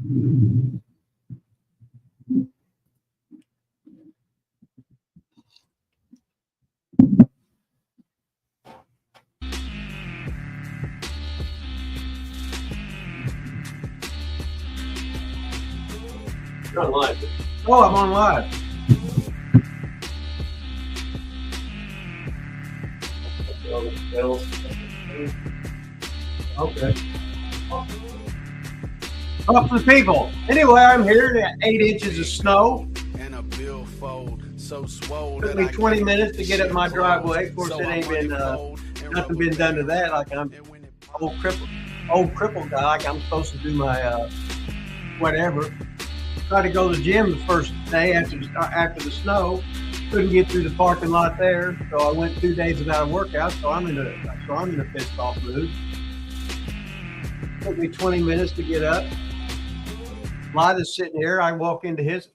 You're on live. Oh, I'm on live. Okay. Up for the people. Anyway, I'm here at 8 inches of snow. Took me 20 minutes to get up my driveway. Of course, it ain't been nothing been done to that. Like I'm old crippled guy. Like I'm supposed to do my whatever. Tried to go to the gym the first day after the snow. Couldn't get through the parking lot there, so I went 2 days without a workout. So I'm in a pissed off mood. Took me 20 minutes to get up. Lyda's sitting here. I walk into his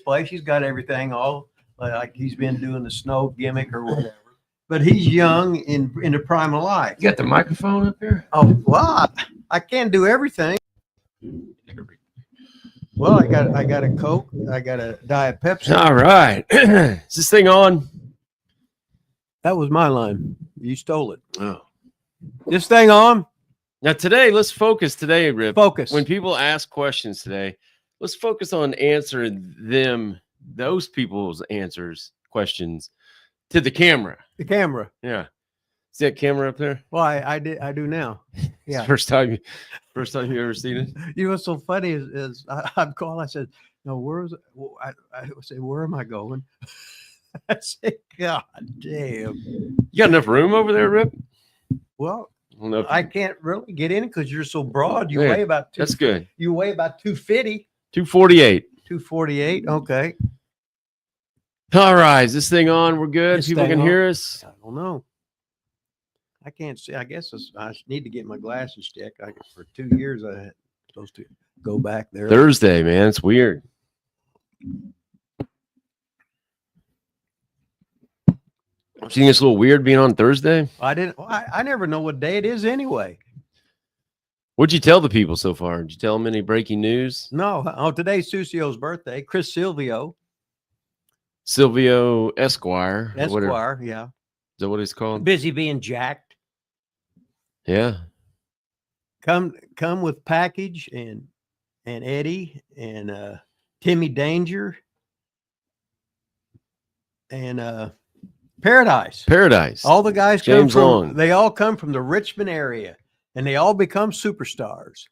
place. He's got everything all like he's been doing the snow gimmick or whatever. But he's young in the prime of life. You got the microphone up there? Oh well, I can't do everything. Well, I got a Coke. I got a Diet Pepsi. All right. Is this thing on? That was my line. You stole it. Oh. This thing on? Now today, let's focus today, Rip. Focus. When people ask questions today, let's focus on answering those people's questions to the camera. The camera. Yeah. See that camera up there? Well, I do now. Yeah. First time you ever seen it? You know what's so funny is I'm calling. I said, "No, where's?" I say, "Where am I going?" I say, "God damn." You got enough room over there, Rip? Well, I can't really get in because you're so broad. You Yeah, weigh about that's good. You weigh about 250. 248. 248. Okay. All right. Is this thing on? We're good. This People thing can on? hear us. I don't know. I can't see. I guess I need to get my glasses checked. For 2 years, I had supposed to go back there. Thursday, man. It's weird. Seeing this a little weird being on Thursday? I never know what day it is anyway. What'd you tell the people so far? Did you tell them any breaking news? No. Oh, today's Susio's birthday. Chris Silvio Esquire. Esquire, yeah. Is that what he's called? Busy being jacked. Yeah. Come with Package and Eddie and Timmy Danger and Paradise. All the guys James Long. They all come from the Richmond area and they all become superstars.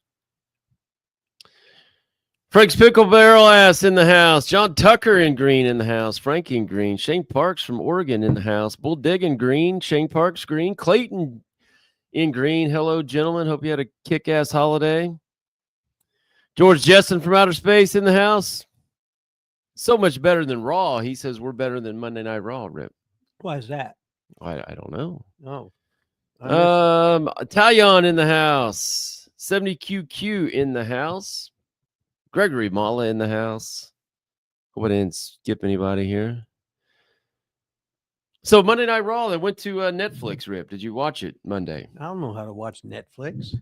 Frank's Pickle Barrel Ass in the house. John Tucker in green in the house. Frankie in green. Shane Parks from Oregon in the house. Bull Dig in green. Shane Parks green. Clayton in green. Hello, gentlemen. Hope you had a kick-ass holiday. George Jessen from outer space in the house. So much better than Raw. He says we're better than Monday Night Raw, Rip. Why is that? I don't know. No. Talyon in the house. 70QQ in the house. Gregory Mala in the house. Hope I didn't skip anybody here. So Monday Night Raw, they went to Netflix, Rip. Did you watch it Monday? I don't know how to watch Netflix.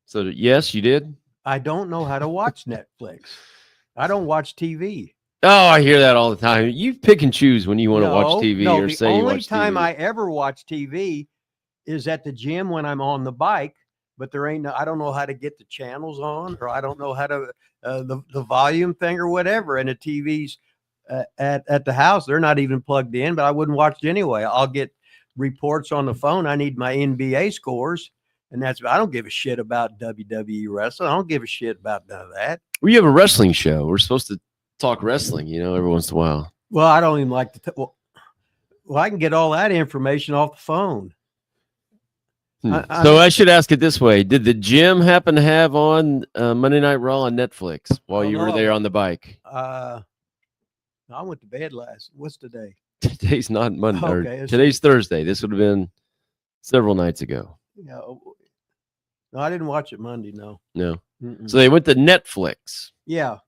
So yes, you did? I don't know how to watch Netflix. I don't watch TV. Oh, I hear that all the time. You pick and choose when you want to watch TV or say you watch TV. The only time I ever watch TV is at the gym when I'm on the bike, but I don't know how to get the channels on, or I don't know how to the volume thing or whatever. And the TVs at the house, they're not even plugged in, but I wouldn't watch it anyway. I'll get reports on the phone. I need my NBA scores. And I don't give a shit about WWE wrestling. I don't give a shit about none of that. We have a wrestling show. We're supposed to talk wrestling, every once in a while. Well, I don't even like to. Well, I can get all that information off the phone. So I should ask it this way: did the gym happen to have on Monday Night Raw on Netflix while you were there on the bike? I went to bed what's today? Today's not Monday. Okay, today's Thursday. This would have been several nights ago. Yeah. No, I didn't watch it Monday. No. Mm-mm. So they went to Netflix. Yeah.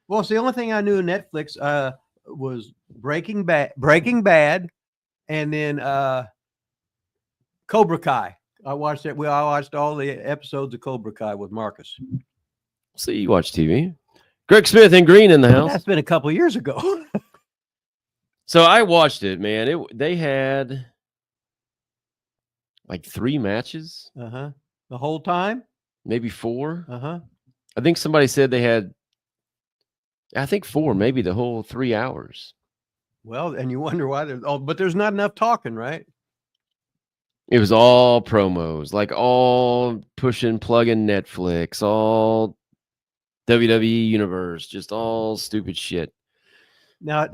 Well, it's the only thing I knew of Netflix was Breaking Bad, and then Cobra Kai. I watched that. I watched all the episodes of Cobra Kai with Marcus. See, you watch TV. Greg Smith and Green in the house. That's been a couple of years ago. So I watched it, man. They had like 3 matches, The whole time. maybe 4. I think somebody said they had, I think 4, maybe the whole 3 hours. Well, and you wonder why but there's not enough talking, right? It was all promos, like all pushing, plugging Netflix, all WWE Universe, just all stupid shit. Now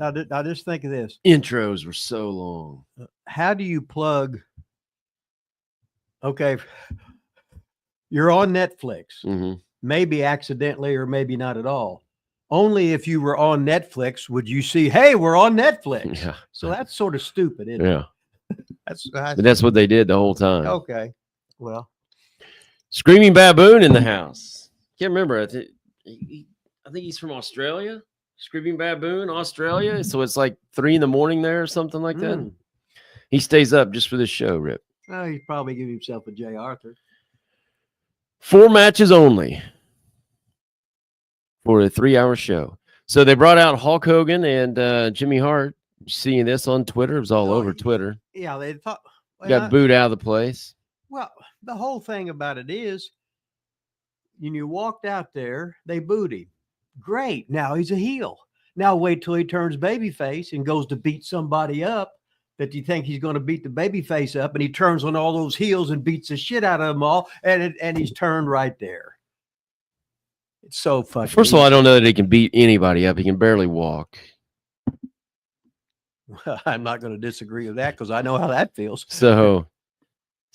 just think of this. Intros were so long. How do you plug? Okay, you're on Netflix, maybe accidentally or maybe not at all. Only if you were on Netflix would you see, hey, we're on Netflix. Yeah. So that's sort of stupid, isn't it? Yeah. But that's what they did the whole time. Okay. Well, Screaming Baboon in the house. Can't remember. I think he's from Australia. Screaming Baboon, Australia. So it's like 3 a.m. there or something like that. He stays up just for this show, Rip. Oh, he'd probably give himself a J. Arthur. 4 matches only for a 3-hour show. So they brought out Hulk Hogan and Jimmy Hart. Seeing this on Twitter, it was all over Twitter. Yeah, they thought got booed out of the place. Well, the whole thing about it is, when you walked out there, they booed him. Great. Now he's a heel. Now wait till he turns babyface and goes to beat somebody up that you think he's going to beat the babyface up, and he turns on all those heels and beats the shit out of them all, and he's turned right there. It's so fucking. First of all, I don't know that he can beat anybody up. He can barely walk. I'm not going to disagree with that because I know how that feels. So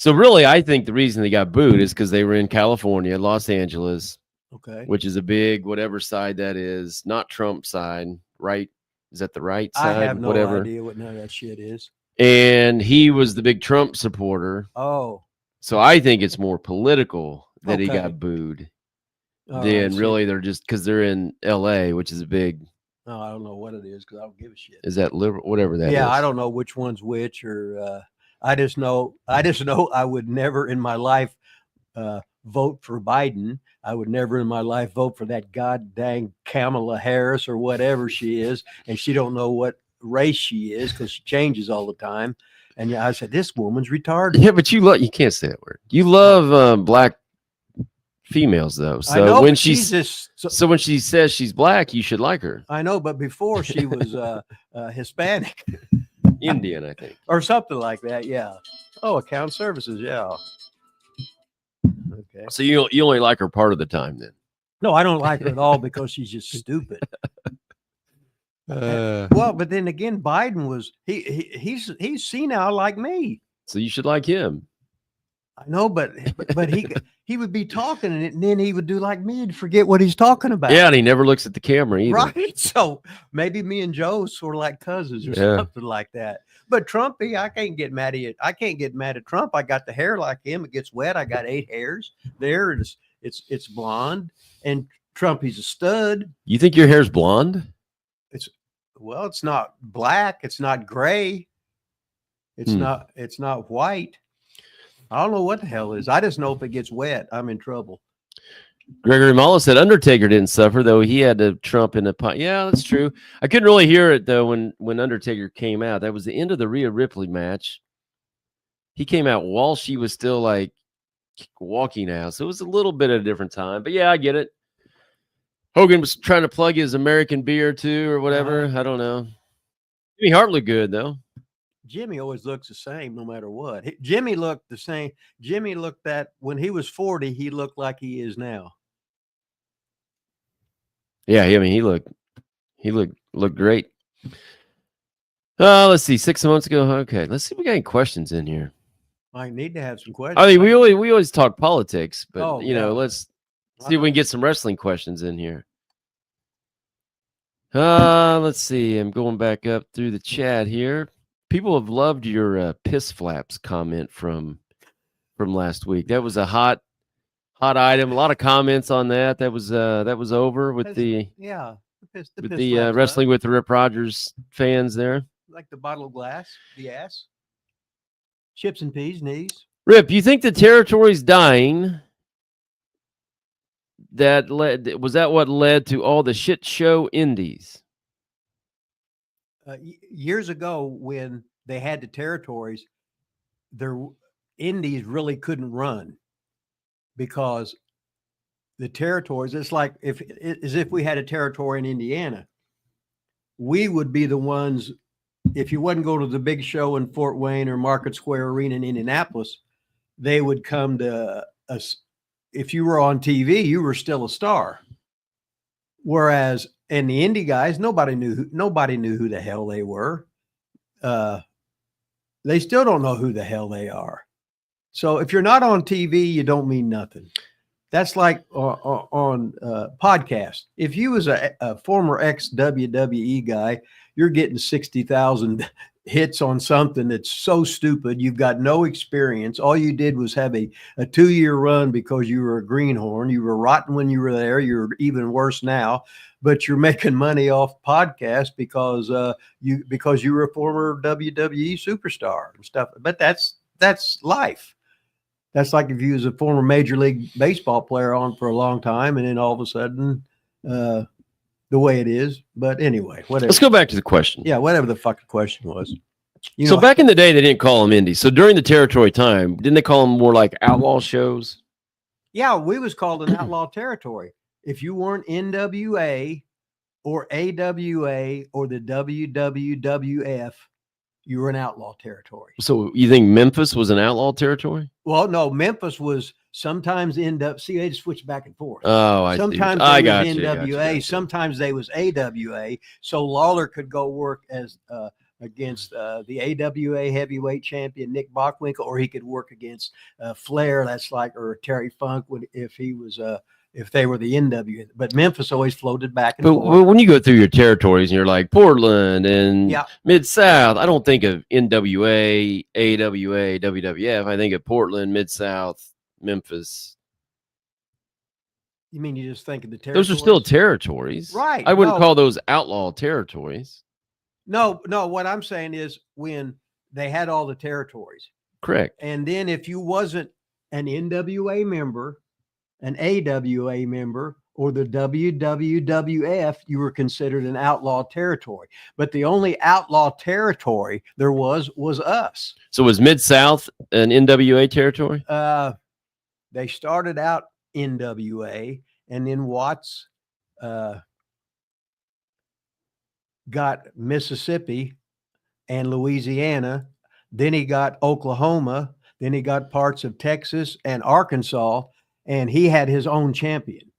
really, I think the reason they got booed is because they were in California, Los Angeles, okay, which is a big whatever side that is, not Trump side, right? Is that the right side? I have no idea what none of that shit is. And he was the big Trump supporter. Oh, so I think it's more political that he got booed than really they're just because they're in L.A., which is a big. No, I don't know what it is because I don't give a shit. Is that liberal? Whatever that is. Yeah, I don't know which one's which, or I just know I would never in my life vote for Biden. I would never in my life vote for that god dang Kamala Harris or whatever she is, and she don't know what race she is because she changes all the time. And yeah, I said this woman's retarded. Yeah, but you can't say that word. You love black females though, so I know, when so when she says she's black, you should like her. I know, but before she was Hispanic, Indian, I think, or something like that. Yeah. Oh, account services. Yeah. Okay. So you only like her part of the time then? No, I don't like her at all because she's just stupid. Well, but then again, Biden was he's senile like me. So you should like him. I know, but he would be talking and then he would do like me and forget what he's talking about. Yeah, and he never looks at the camera either. Right. So maybe me and Joe sort of like cousins or something like that. But Trumpy, I can't get mad at it. I can't get mad at Trump. I got the hair like him. It gets wet. I got 8 hairs there. It's blonde. And Trumpy's a stud. You think your hair's blonde? It's not black. It's not gray. It's not white. I don't know what the hell it is. I just know if it gets wet, I'm in trouble. Gregory Mullis said Undertaker didn't suffer, though he had to Trump in the pot. Yeah, that's true. I couldn't really hear it, though, when Undertaker came out. That was the end of the Rhea Ripley match. He came out while she was still, like, walking out. So it was a little bit of a different time. But, yeah, I get it. Hogan was trying to plug his American beer, too, or whatever. I don't know. Jimmy Hart looked good, though. Jimmy always looks the same no matter what. Jimmy looked the same. Jimmy looked that when he was 40, he looked like he is now. Yeah, I mean, he looked great. Let's see, 6 months ago. Okay, let's see if we got any questions in here. I need to have some questions. I mean, we always talk politics, but let's see if we can get some wrestling questions in here. Let's see. I'm going back up through the chat here. People have loved your piss flaps comment from last week. That was a hot item. A lot of comments on that. That was over with the Wrestling with the Rip Rogers fans there. Like the bottle of glass, the ass, chips and peas, knees. Rip, you think the territory's dying that led? Was that what led to all the shit show indies? Years ago, when they had the territories, their indies really couldn't run because the territories. It's like as if we had a territory in Indiana, we would be the ones. If you wouldn't go to the big show in Fort Wayne or Market Square Arena in Indianapolis, they would come to us. If you were on TV, you were still a star. Whereas in the indie guys, nobody knew who the hell they were. They still don't know who the hell they are. So if you're not on TV, you don't mean nothing. That's like on podcast. If you was a former ex-WWE guy, you're getting 60,000 hits on something that's so stupid. You've got no experience. All you did was have a 2-year run because you were a greenhorn. You were rotten when you were there. You're even worse now, but you're making money off podcasts because you were a former WWE superstar and stuff. But that's life. That's like if you was a former Major League Baseball player on for a long time, and then all of a sudden, the way it is. But anyway, whatever. Let's go back to the question. Yeah, whatever the fucking question was. So back in the day, they didn't call them indies. So during the territory time, didn't they call them more like outlaw shows? Yeah, we was called an outlaw territory. If you weren't NWA or AWA or the WWWF, you were an outlaw territory. So you think Memphis was an outlaw territory? Well, no, Memphis was sometimes See, they switched back and forth. Oh, I sometimes see. they was NWA, sometimes they was AWA. So Lawler could go work as against the AWA heavyweight champion Nick Bockwinkel, or he could work against Flair. That's like, or Terry Funk if he was if they were the NWA. But Memphis always floated back and forth. But when you go through your territories and you're like Portland and Mid-South, I don't think of NWA, AWA, WWF. I think of Portland, Mid-South, Memphis. You mean you just think of the territories? Those are still territories. Right. I wouldn't call those outlaw territories. No. What I'm saying is when they had all the territories. Correct. And then if you wasn't an NWA member, an AWA member, or the WWWF, you were considered an outlaw territory. But the only outlaw territory there was us. So was Mid-South an NWA territory? They started out NWA, and then Watts got Mississippi and Louisiana. Then he got Oklahoma. Then he got parts of Texas and Arkansas. And he had his own champion.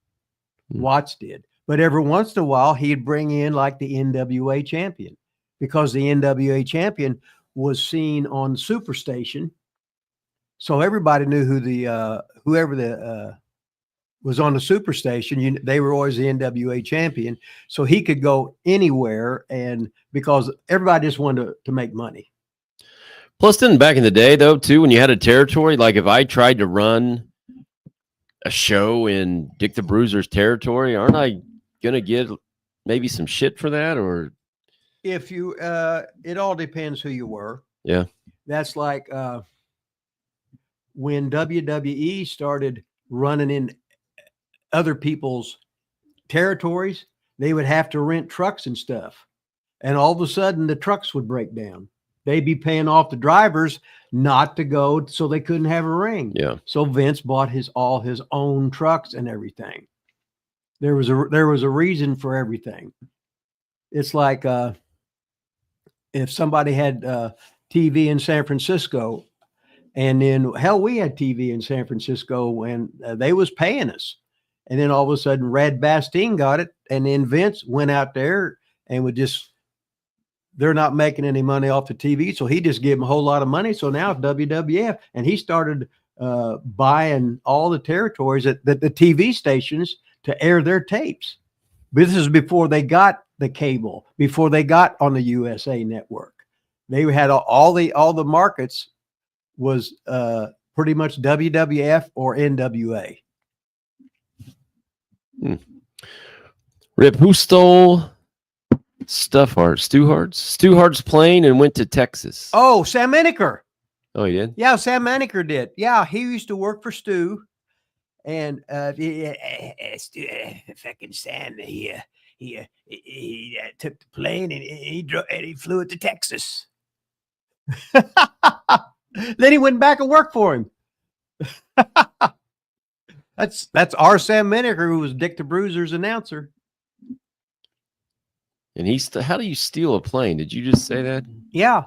Watts did. But every once in a while, he'd bring in like the NWA champion, because the NWA champion was seen on Superstation. So everybody knew who whoever was on the Superstation, they were always the NWA champion. So he could go anywhere, and because everybody just wanted to make money. Plus, then back in the day, though, too, when you had a territory, like if I tried to run a show in Dick the Bruiser's territory, aren't I gonna get maybe some shit for that? Or if you it all depends who you were. Yeah, that's like when WWE started running in other people's territories, they would have to rent trucks and stuff, and all of a sudden the trucks would break down. They'd be paying off the drivers not to go, so they couldn't have a ring. Yeah. So Vince bought all his own trucks and everything. There was a reason for everything. It's like if somebody had TV in San Francisco, and then hell, we had TV in San Francisco when they was paying us, and then all of a sudden Red Bastien got it, and then Vince went out there and would just. They're not making any money off the TV, so he just gave them a whole lot of money. So now it's WWF, and he started buying all the territories that the TV stations to air their tapes. But this is before they got the cable, before they got on the USA Network. They had all the markets was pretty much WWF or NWA. Rip, who stole Stu Hart's plane and went to Texas? Oh, Sam Menaker. Oh, he did? Yeah, Sam Menaker did. Yeah, he used to work for Stu, And fucking Sam, he took the plane and he flew it to Texas. Then he went back and worked for him. That's our Sam Menaker, who was Dick the Bruiser's announcer. And how do you steal a plane? Did you just say that? Yeah.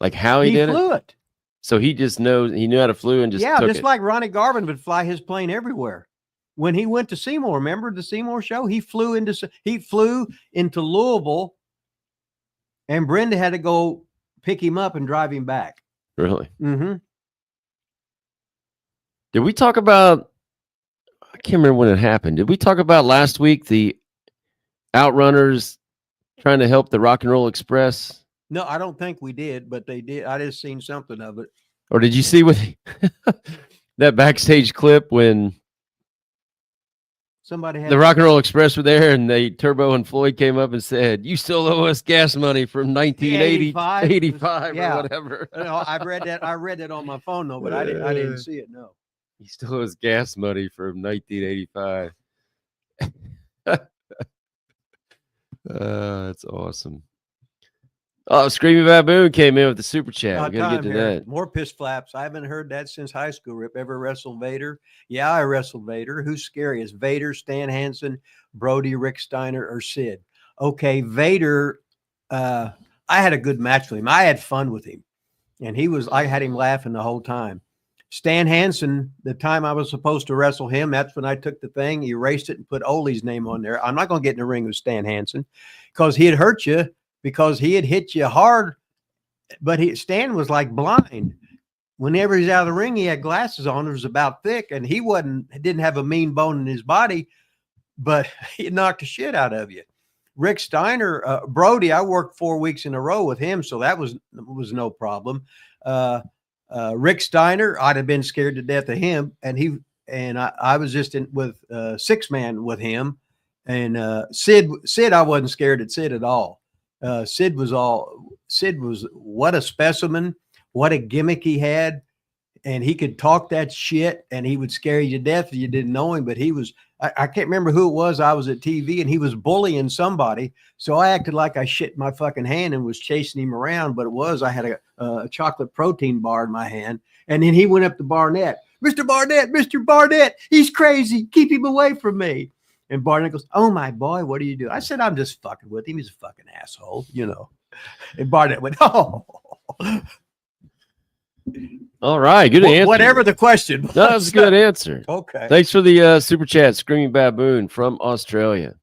Like how he did flew it. So he knew how to flew and just took it. Like Ronnie Garvin would fly his plane everywhere. When he went to Seymour, remember the Seymour show? He flew into Louisville, and Brenda had to go pick him up and drive him back. Really? Mm-hmm. Did we talk about, I can't remember when it happened. Did we talk about last week the Outrunners trying to help the Rock and Roll Express? No, I don't think we did, but they did. I just seen something of it. Or did you see that backstage clip when somebody had the Rock and Roll Express were there and Turbo and Floyd came up and said, "You still owe us gas money from 1985 yeah. or whatever." No, I read that on my phone though, but I didn't see it. No. He still owes gas money from 1985. That's awesome. Oh, Screaming Baboon came in with the super chat. We gotta get to that. More piss flaps. I haven't heard that since high school. Rip, ever wrestled Vader? Yeah, I wrestled Vader. Who's scariest? Vader, Stan Hansen, Brody, Rick Steiner, or Sid? Okay, Vader. I had a good match with him. I had fun with him, and I had him laughing the whole time. Stan Hansen, the time I was supposed to wrestle him, that's when I took the thing, erased it, and put Ole's name on there. I'm not going to get in the ring with Stan Hansen because he had hurt you, because he had hit you hard, but Stan was like blind. Whenever he's out of the ring, he had glasses on. It was about thick, and he didn't have a mean bone in his body, but he knocked the shit out of you. Rick Steiner, Brody, I worked 4 weeks in a row with him, so that was no problem. Rick Steiner, I'd have been scared to death of him, and I was just with 6-man with him, and Sid, I wasn't scared of Sid at all. Sid was what a specimen, what a gimmick he had, and he could talk that shit, and he would scare you to death if you didn't know him. But I can't remember who it was. I was at TV, and he was bullying somebody, so I acted like I shit my fucking hand and was chasing him around. But I had a chocolate protein bar in my hand, and then he went up to Barnett. Mr. Barnett, he's crazy. Keep him away from me. And Barnett goes, "Oh, my boy, what do you do?" I said, "I'm just fucking with him. He's a fucking asshole, you know." And Barnett went, "Oh." All right, good answer. Whatever the question was. That was a good answer. Okay. Thanks for the super chat, Screaming Baboon from Australia.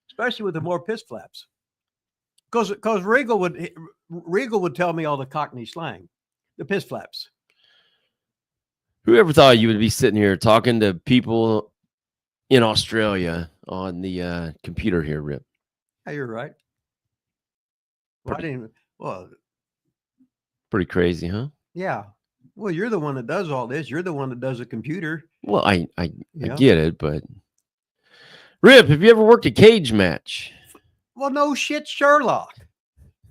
Especially with the more piss flaps. Because Regal would tell me all the Cockney slang, the piss flaps. Whoever thought you would be sitting here talking to people in Australia on the computer here, Rip? Yeah, you're right. Pretty crazy, huh? Yeah. Well, you're the one that does all this. You're the one that does a computer. Well, I get it, but Rip, have you ever worked a cage match? Well, no shit, Sherlock.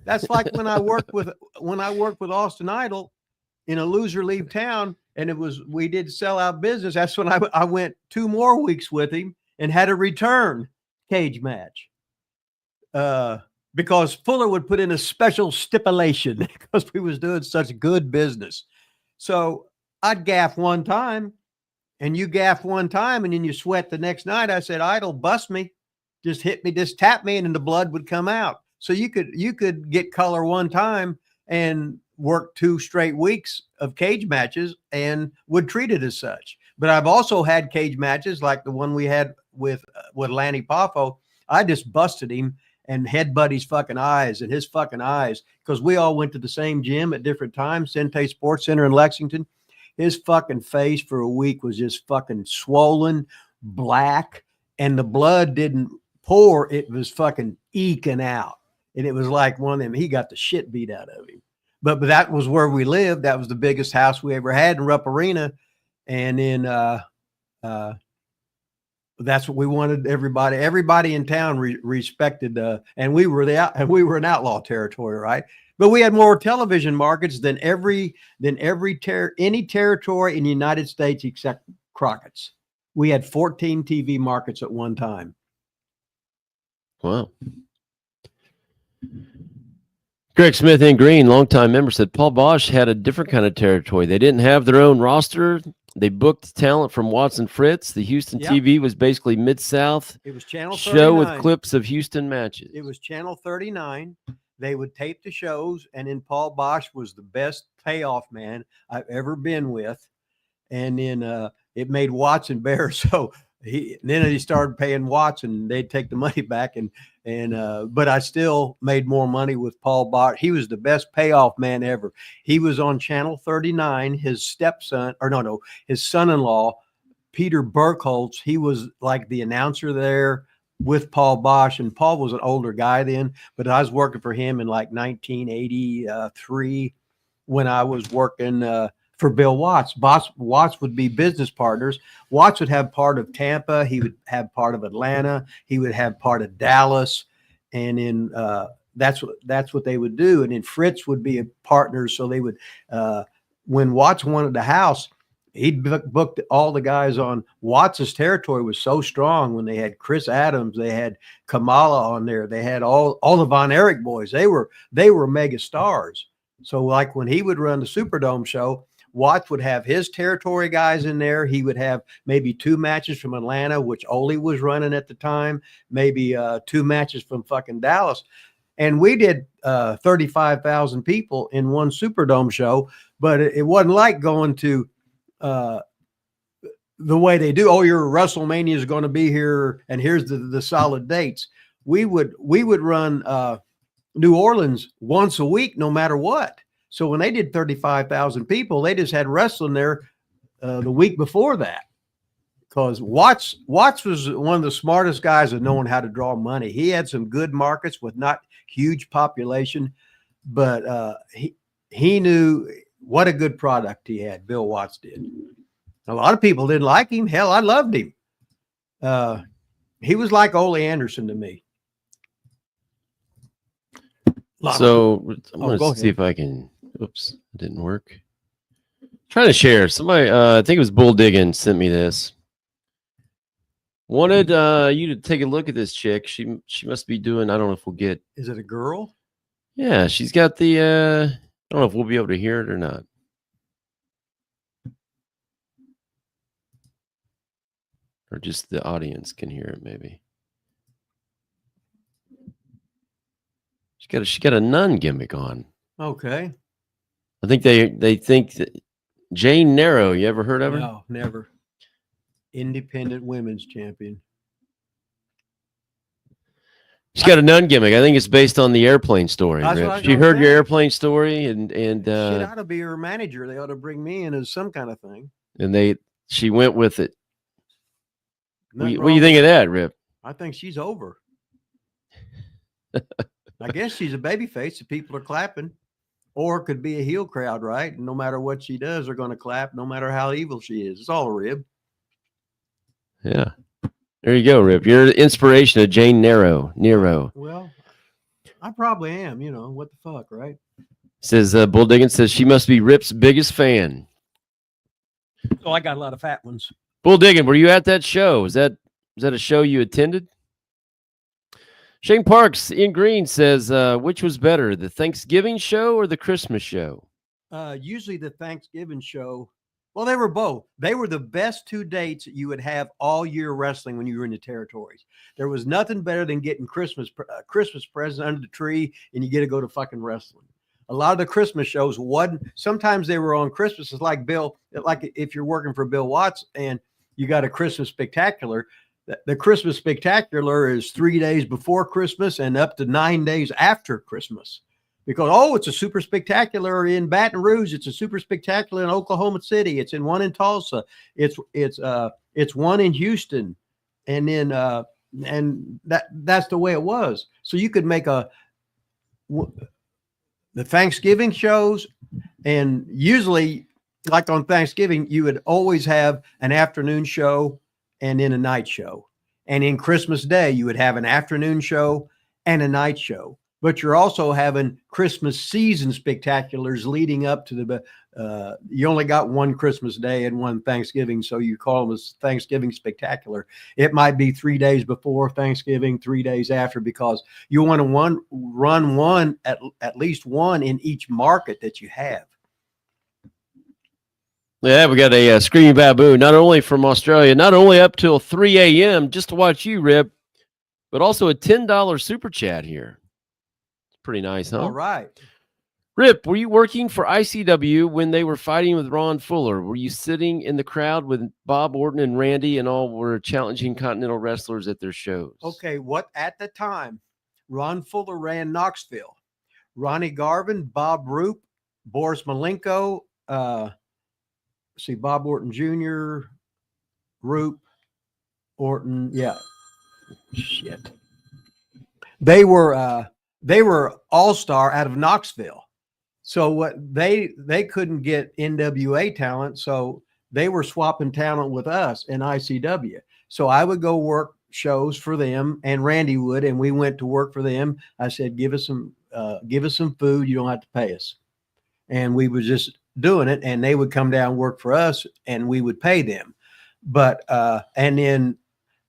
That's like when I worked with Austin Idol in a loser leave town, and we did sell out business. That's when I went 2 more weeks with him and had a return cage match. Because Fuller would put in a special stipulation because we was doing such good business. So I'd gaff one time, and you gaff one time, and then you sweat the next night. I said, "Idol, bust me, just hit me, just tap me," and then the blood would come out. So you could get color one time and work 2 straight weeks of cage matches and would treat it as such. But I've also had cage matches like the one we had with Lanny Poffo. I just busted him and headbutt his fucking eyes and his fucking eyes, because we all went to the same gym at different times, Sente Sports Center in Lexington. His fucking face for a week was just fucking swollen, black, and the blood didn't pour. It was fucking eking out. And it was like one of them, he got the shit beat out of him. But that was where we lived. That was the biggest house we ever had in Rupp Arena. And then that's what we wanted. Everybody in town respected, and we were in outlaw territory, right? But we had more television markets than any territory in the United States except Crockett's. We had 14 TV markets at one time. Wow. Greg Smith in Green, longtime member, said Paul Bosch had a different kind of territory. They didn't have their own roster. They booked talent from Watson Fritz. The Houston TV was basically Mid-South. It was Channel 39. Show with clips of Houston matches. It was Channel 39. They would tape the shows, and then Paul Bosch was the best payoff man I've ever been with. And then it made Watson bear. So then he started paying Watson. They'd take the money back, but I still made more money with Paul Bosch. He was the best payoff man ever. He was on Channel 39. His stepson, his son-in-law, Peter Burkholz, he was like the announcer there with Paul Bosch, and Paul was an older guy then, but I was working for him in like 1983 when I was working for Bill Watts. Watts would be business partners. Watts would have part of Tampa. He would have part of Atlanta. He would have part of Dallas. And then that's what they would do. And then Fritz would be a partner. So they would, when Watts wanted the house, he'd booked all the guys on Watts's territory was so strong. When they had Chris Adams, they had Kamala on there. They had all the Von Erich boys. They were mega stars. So like when he would run the Superdome show, Watts would have his territory guys in there. He would have maybe 2 matches from Atlanta, which Ole was running at the time, maybe 2 matches from fucking Dallas. And we did 35,000 people in one Superdome show, but it wasn't like going to the way they do. Oh, your WrestleMania is going to be here, and here's the solid dates. We would run New Orleans once a week, no matter what. So when they did 35,000 people, they just had wrestling there the week before that. Because Watts was one of the smartest guys at knowing how to draw money. He had some good markets with not huge population, but he knew what a good product he had. Bill Watts did. A lot of people didn't like him. Hell, I loved him. He was like Ole Anderson to me. So I'm going to see if I can. Oops, it didn't work. Trying to share. Somebody, I think it was Bull Diggin, sent me this. Wanted you to take a look at this chick. She must be doing. I don't know if we'll get. Is it a girl? Yeah, she's got the. I don't know if we'll be able to hear it or not. Or just the audience can hear it, maybe. She got a nun gimmick on. Okay. I think they think that Jane Narrow. You ever heard of her? No, never. Independent women's champion. She's got a nun gimmick. I think it's based on the airplane story. She heard your airplane story, and shit ought to be her manager. They ought to bring me in as some kind of thing. And she went with it. What do you think of that, Rip? I think she's over. I guess she's a babyface. The people are clapping, or it could be a heel crowd, right? And no matter what she does, they're going to clap, no matter how evil she is. It's all a rib. Yeah. There you go, Rip. You're the inspiration of Jane Nero. Well, I probably am. What the fuck, right? Says Bull Diggins says she must be Rip's biggest fan. Oh, I got a lot of fat ones. Bull Diggin, were you at that show? Was that a show you attended? Shane Parks in Green says, which was better, the Thanksgiving show or the Christmas show? Usually the Thanksgiving show. Well, they were both. They were the best 2 dates that you would have all year wrestling when you were in the territories. There was nothing better than getting Christmas presents under the tree, and you get to go to fucking wrestling. A lot of the Christmas shows wasn't. Sometimes they were on Christmas. It's like if you're working for Bill Watts and you got a Christmas spectacular. The Christmas spectacular is 3 days before Christmas and up to 9 days after Christmas. Because, it's a super spectacular in Baton Rouge. It's a super spectacular in Oklahoma City. It's in one in Tulsa. It's one in Houston. And then, and that's the way it was. So you could make the Thanksgiving shows, and usually like on Thanksgiving, you would always have an afternoon show and then a night show. And in Christmas Day, you would have an afternoon show and a night show. but you're also having Christmas season spectaculars leading up to the, you only got one Christmas day and one Thanksgiving, so you call them as Thanksgiving spectacular. It might be 3 days before Thanksgiving, 3 days after, because you want to run one at least one in each market that you have. Yeah, we got a Screaming Baboon, not only from Australia, not only up till 3 a.m. just to watch you, Rip, but also a $10 super chat here. It's pretty nice, huh? All right. Rip, were you working for ICW when they were fighting with Ron Fuller? Were you sitting in the crowd with Bob Orton and Randy and all were challenging Continental wrestlers at their shows? Okay, what at the time, Ron Fuller ran Knoxville. Ronnie Garvin, Bob Roop, Boris Malenko, Bob Orton Jr., Roop, Orton, yeah. Shit. They were all-star out of Knoxville. So what they couldn't get NWA talent, so they were swapping talent with us in ICW. So I would go work shows for them, and Randy would, and we went to work for them. I said, give us some food. You don't have to pay us. And we were just doing it, and they would come down and work for us, and we would pay them. But and then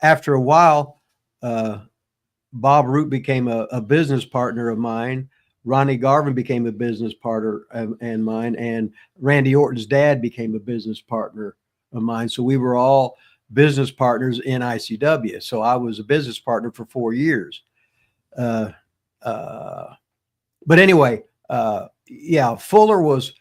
after a while, Bob Root became a business partner of mine. Ronnie Garvin became a business partner and mine, and Randy Orton's dad became a business partner of mine. So we were all business partners in ICW. So I was a business partner for 4 years. But anyway, yeah, Fuller was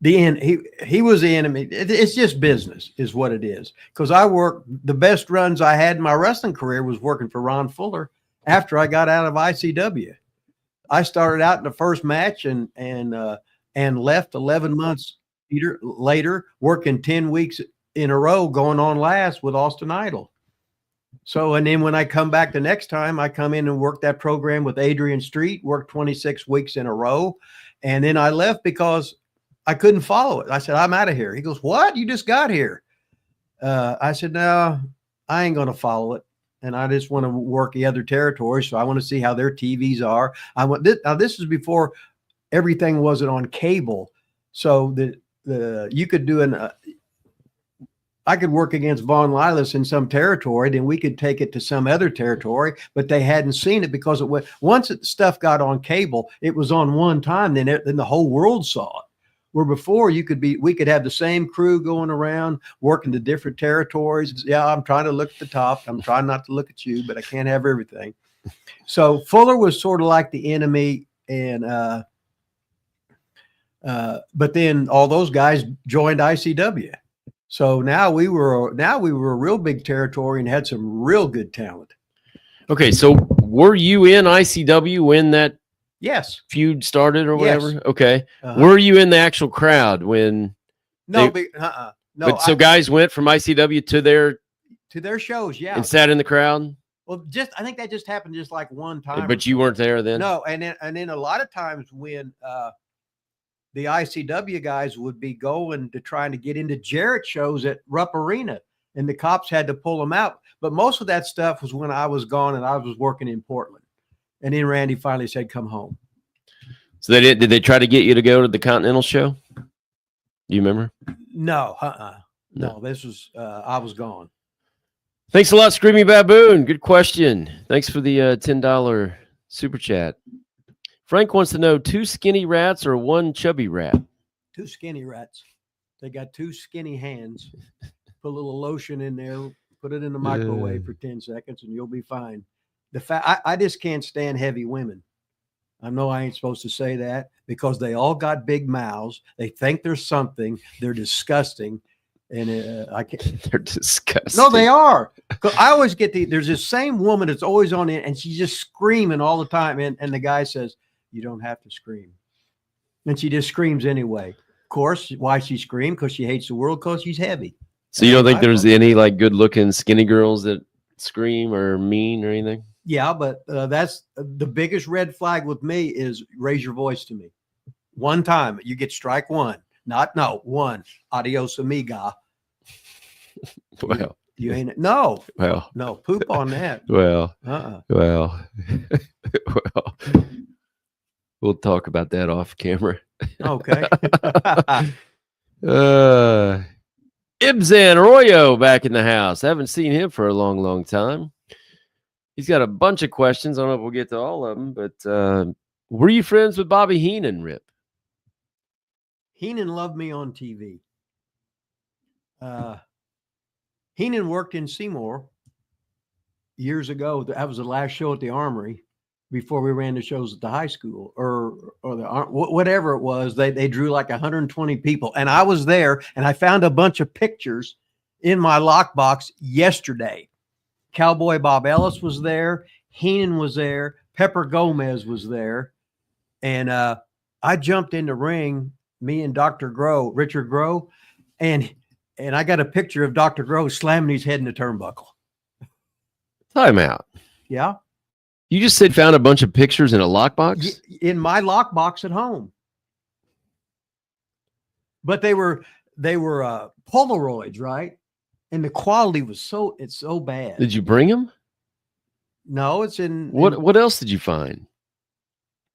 the end. He was the enemy. It's just business is what it is. Because the best runs I had in my wrestling career was working for Ron Fuller after I got out of ICW. I started out in the first match and left 11 months later, working 10 weeks in a row, going on last with Austin Idol. So, and then when I come back the next time, I come in and work that program with Adrian Street, worked 26 weeks in a row. And then I left because I couldn't follow it. I said, I'm out of here. He goes, what? You just got here. I said, no, I ain't going to follow it. And I just want to work the other territories. So I want to see how their TVs are. Now this is before everything wasn't on cable. So you could do I could work against Von Lilas in some territory, then we could take it to some other territory, but they hadn't seen it because once stuff got on cable, it was on one time, then the whole world saw it. Where before we could have the same crew going around working the different territories. Yeah, I'm trying to look at the top. I'm trying not to look at you, but I can't have everything. So Fuller was sort of like the enemy, and but then all those guys joined ICW. So now we were a real big territory and had some real good talent. Okay, so were you in ICW when that feud started or whatever? Yes. Okay. Were you in the actual crowd when? No, no. But so guys went from ICW to their shows, yeah, and sat in the crowd. Well, I think that just happened just like one time. But you weren't there then. No, and then a lot of times when the ICW guys would be going to trying to get into Jarrett shows at Rupp Arena, and the cops had to pull them out. But most of that stuff was when I was gone and I was working in Portland. And then Randy finally said, come home. So did they try to get you to go to the Continental show? Do you remember? No, no, this was, I was gone. Thanks a lot, Screaming Baboon. Good question. Thanks for the $10 super chat. Frank wants to know, 2 skinny rats or 1 chubby rat? 2 skinny rats. They got 2 skinny hands. Put a little lotion in there, put it in the microwave for 10 seconds, and you'll be fine. I just can't stand heavy women. I know I ain't supposed to say that because they all got big mouths. They think they're something. They're disgusting. And I can't. They're disgusting. No, they are. I always get there's this same woman that's always on it, and she's just screaming all the time. And the guy says, you don't have to scream. And she just screams anyway. Of course, why she screamed? Because she hates the world, because she's heavy. So you don't think there's any like good looking skinny girls that scream or mean or anything? Yeah, but that's the biggest red flag with me is raise your voice to me. One time, you get strike one. One. Adios, amiga. Well, You ain't no Well, poop on that. well, Uh-uh. well, well. We'll talk about that off camera. Okay. Ibzan Arroyo back in the house. Haven't seen him for a long, long time. He's got a bunch of questions. I don't know if we'll get to all of them, but were you friends with Bobby Heenan, Rip? Heenan loved me on TV. Heenan worked in Seymour years ago. That was the last show at the Armory before we ran the shows at the high school or whatever it was. They drew like 120 people, and I was there, and I found a bunch of pictures in my lockbox yesterday. Cowboy Bob Ellis was there. Heenan was there. Pepper Gomez was there. And I jumped in the ring, me and Dr. Groh, Richard Groh, and I got a picture of Dr. Groh slamming his head in the turnbuckle. Time out. Yeah. You just said found a bunch of pictures in a lockbox? In my lockbox at home. But they were Polaroids, right? And the quality was so bad. Did you bring them? No, it's in what else did you find?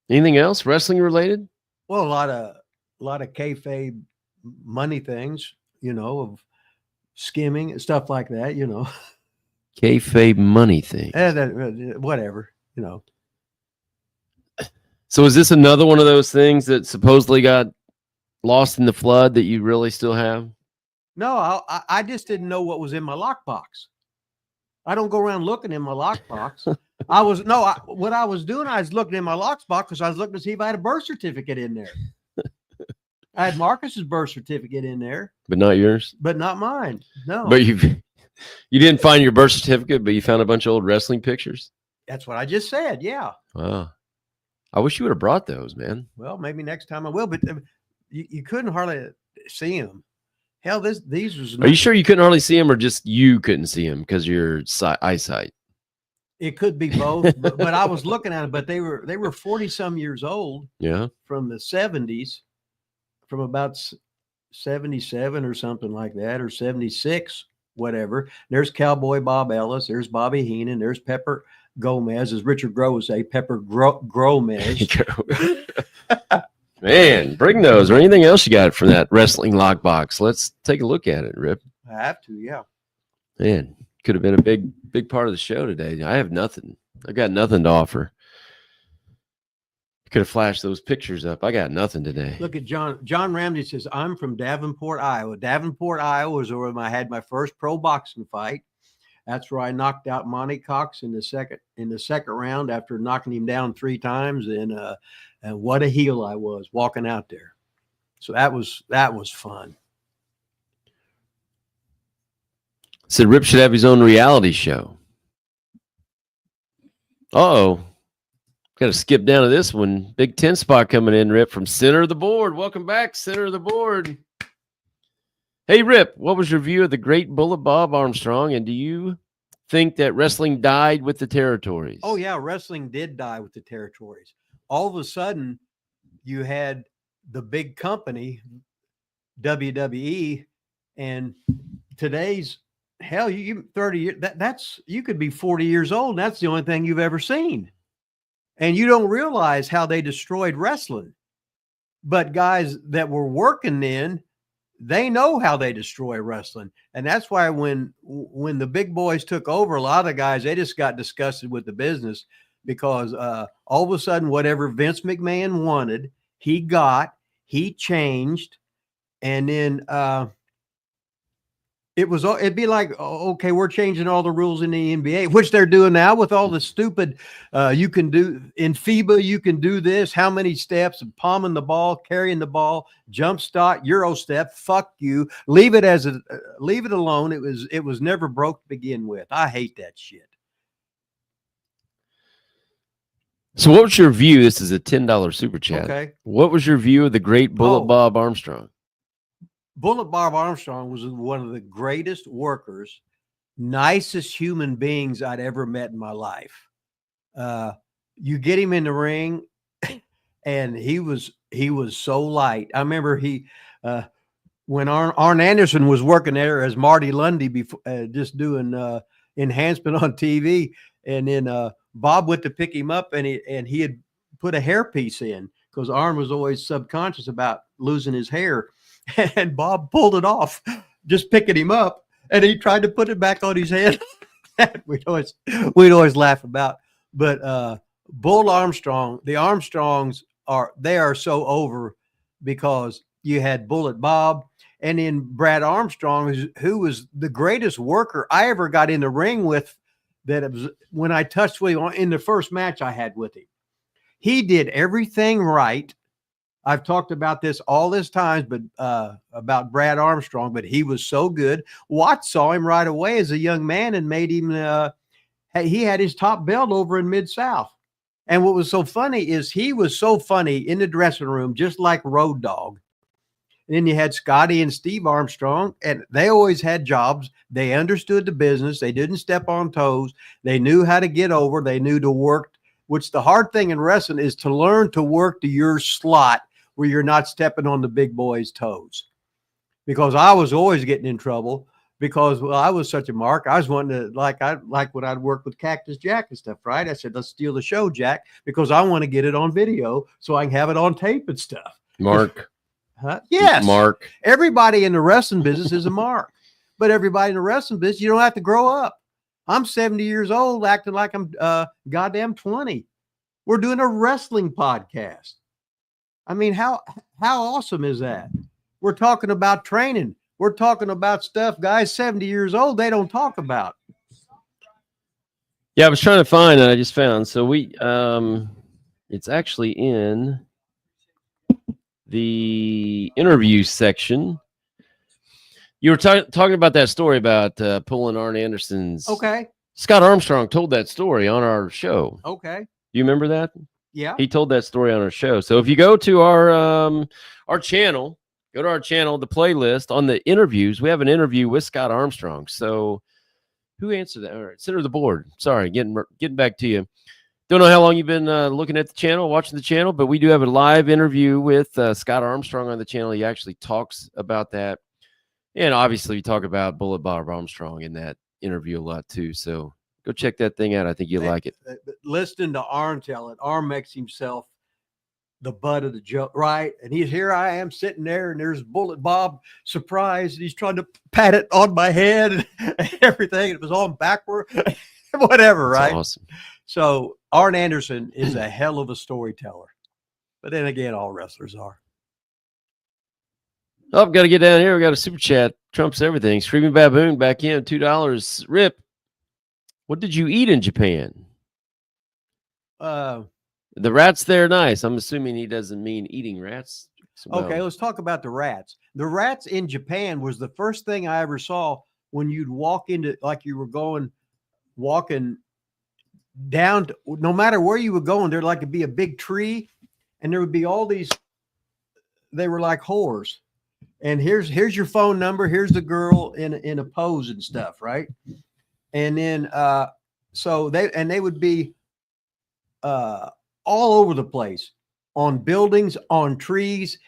Anything else wrestling related? Well, a lot of kayfabe money things, of skimming and stuff like that, Kayfabe money thing. Whatever, So is this another one of those things that supposedly got lost in the flood that you really still have? No, I just didn't know what was in my lockbox. I don't go around looking in my lockbox. What I was doing, I was looking in my lockbox because I was looking to see if I had a birth certificate in there. I had Marcus's birth certificate in there, but not yours. But not mine. No. But you didn't find your birth certificate, but you found a bunch of old wrestling pictures. That's what I just said. Yeah. Wow. I wish you would have brought those, man. Well, maybe next time I will. But you couldn't hardly see them. Hell, these was. Are you sure you couldn't hardly see them, or just you couldn't see them because your eyesight? It could be both, but I was looking at it. But they were 40 some years old. Yeah, from the 70s, from about 77 or something like that, or 76, whatever. There's Cowboy Bob Ellis. There's Bobby Heenan. There's Pepper Gomez, as Richard Groh would say, Pepper Gomez. Man, bring those or anything else you got from that wrestling lockbox. Let's take a look at it, Rip. I have to, yeah. Man, could have been a big part of the show today. I have nothing. I got nothing to offer. Could have flashed those pictures up. I got nothing today. Look at John Ramsey says, I'm from Davenport, Iowa. Davenport, Iowa was where I had my first pro boxing fight. That's where I knocked out Monty Cox in the second round after knocking him down 3 times. And what a heel I was walking out there. So that was fun. Said Rip should have his own reality show. Uh-oh. Got to skip down to this one. Big 10 spot coming in, Rip, from center of the board. Welcome back, center of the board. Hey, Rip, what was your view of the great Bullet Bob Armstrong, and do you think that wrestling died with the territories? Oh, yeah, wrestling did die with the territories. All of a sudden, you had the big company, WWE, and today's, hell, you 30 years, that's you could be 40 years old, and that's the only thing you've ever seen. And you don't realize how they destroyed wrestling. But guys that were working then, they know how they destroy wrestling. And that's why when the big boys took over, a lot of the guys, they just got disgusted with the business because all of a sudden, whatever Vince McMahon wanted, he changed. And then it'd be like, okay, we're changing all the rules in the NBA, which they're doing now with all the stupid, you can do in FIBA, you can do this, how many steps, palming the ball, carrying the ball, jump stop, Euro step, fuck you, leave it alone. It was never broke to begin with. I hate that shit. So what was your view? This is a $10 super chat. Okay. What was your view of the great Bullet Bob Armstrong? Bullet Bob Armstrong was one of the greatest workers, nicest human beings I'd ever met in my life. You get him in the ring, and he was so light. I remember when Arn Anderson was working there as Marty Lundy before, just doing enhancement on TV, and then Bob went to pick him up, and he had put a hairpiece in because Arn was always subconscious about losing his hair, and Bob pulled it off, just picking him up, and he tried to put it back on his head. we'd always laugh about. But Bull Armstrong, the Armstrongs are so over because you had Bullet Bob, and then Brad Armstrong, who was the greatest worker I ever got in the ring with. That it was when I touched with him in the first match I had with him. He did everything right. I've talked about this all this times, but about Brad Armstrong, but he was so good. Watts saw him right away as a young man and made him. He had his top belt over in Mid-South. And what was so funny is he was so funny in the dressing room, just like Road Dogg. And then you had Scotty and Steve Armstrong, and they always had jobs. They understood the business. They didn't step on toes. They knew how to get over. They knew to work, which the hard thing in wrestling is to learn to work to your slot where you're not stepping on the big boy's toes. Because I was always getting in trouble because, well, I was such a mark. I was wanting to, like when I'd work with Cactus Jack and stuff, right? I said, let's steal the show, Jack, because I want to get it on video so I can have it on tape and stuff. Mark. Huh? Yes. Mark. Everybody in the wrestling business is a mark, but everybody in the wrestling business, you don't have to grow up. I'm 70 years old acting like I'm goddamn 20. We're doing a wrestling podcast. I mean, how awesome is that? We're talking about training. We're talking about stuff guys 70 years old, they don't talk about. Yeah, I was trying to find it. I just found. So we it's actually in the interview section. You were talking about that story about pulling Arn Anderson's. Okay. Scott Armstrong told that story on our show. Okay. Do you remember that? Yeah. He told that story on our show. So if you go to our channel, the playlist on the interviews, we have an interview with Scott Armstrong. So who answered that? All right, center of the board. Sorry, getting back to you. Don't know how long you've been looking at the channel, watching the channel, but we do have a live interview with Scott Armstrong on the channel. He actually talks about that. And obviously we talk about Bullet Bob Armstrong in that interview a lot too. So go check that thing out. I think you'll like it. Listening to Arn tell it, Arn makes himself the butt of the joke, right? And here I am sitting there, and there's Bullet Bob surprised. He's trying to pat it on my head and everything. It was on backward, whatever, That's right? awesome. So Arn Anderson is a hell of a storyteller. But then again, all wrestlers are. Oh, got to get down here. We got a super chat. Trumps everything. Screaming Baboon back in. $2. Rip. What did you eat in Japan? The rats there, nice. I'm assuming he doesn't mean eating rats. Okay, let's talk about the rats. The rats in Japan was the first thing I ever saw when you'd walk into, like you were walking down to, no matter where you were going, there'd like to be a big tree, and there would be all these, they were like whores. And here's your phone number. Here's the girl in a pose and stuff, right? And then so they would be all over the place, on buildings, on trees,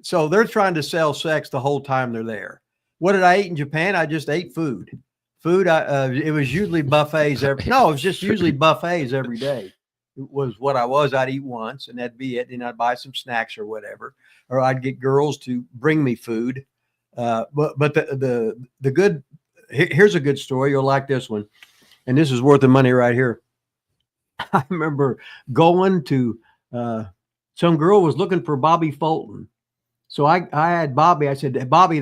so they're trying to sell sex the whole time they're there. What did I eat in Japan? I just ate food. It was usually buffets it was just usually buffets every day. It was what I was. I'd eat once and that'd be it. And I'd buy some snacks or whatever, or I'd get girls to bring me food. But the good, here's a good story. You'll like this one. And this is worth the money right here. I remember going to, some girl was looking for Bobby Fulton. So I had Bobby, I said, Bobby,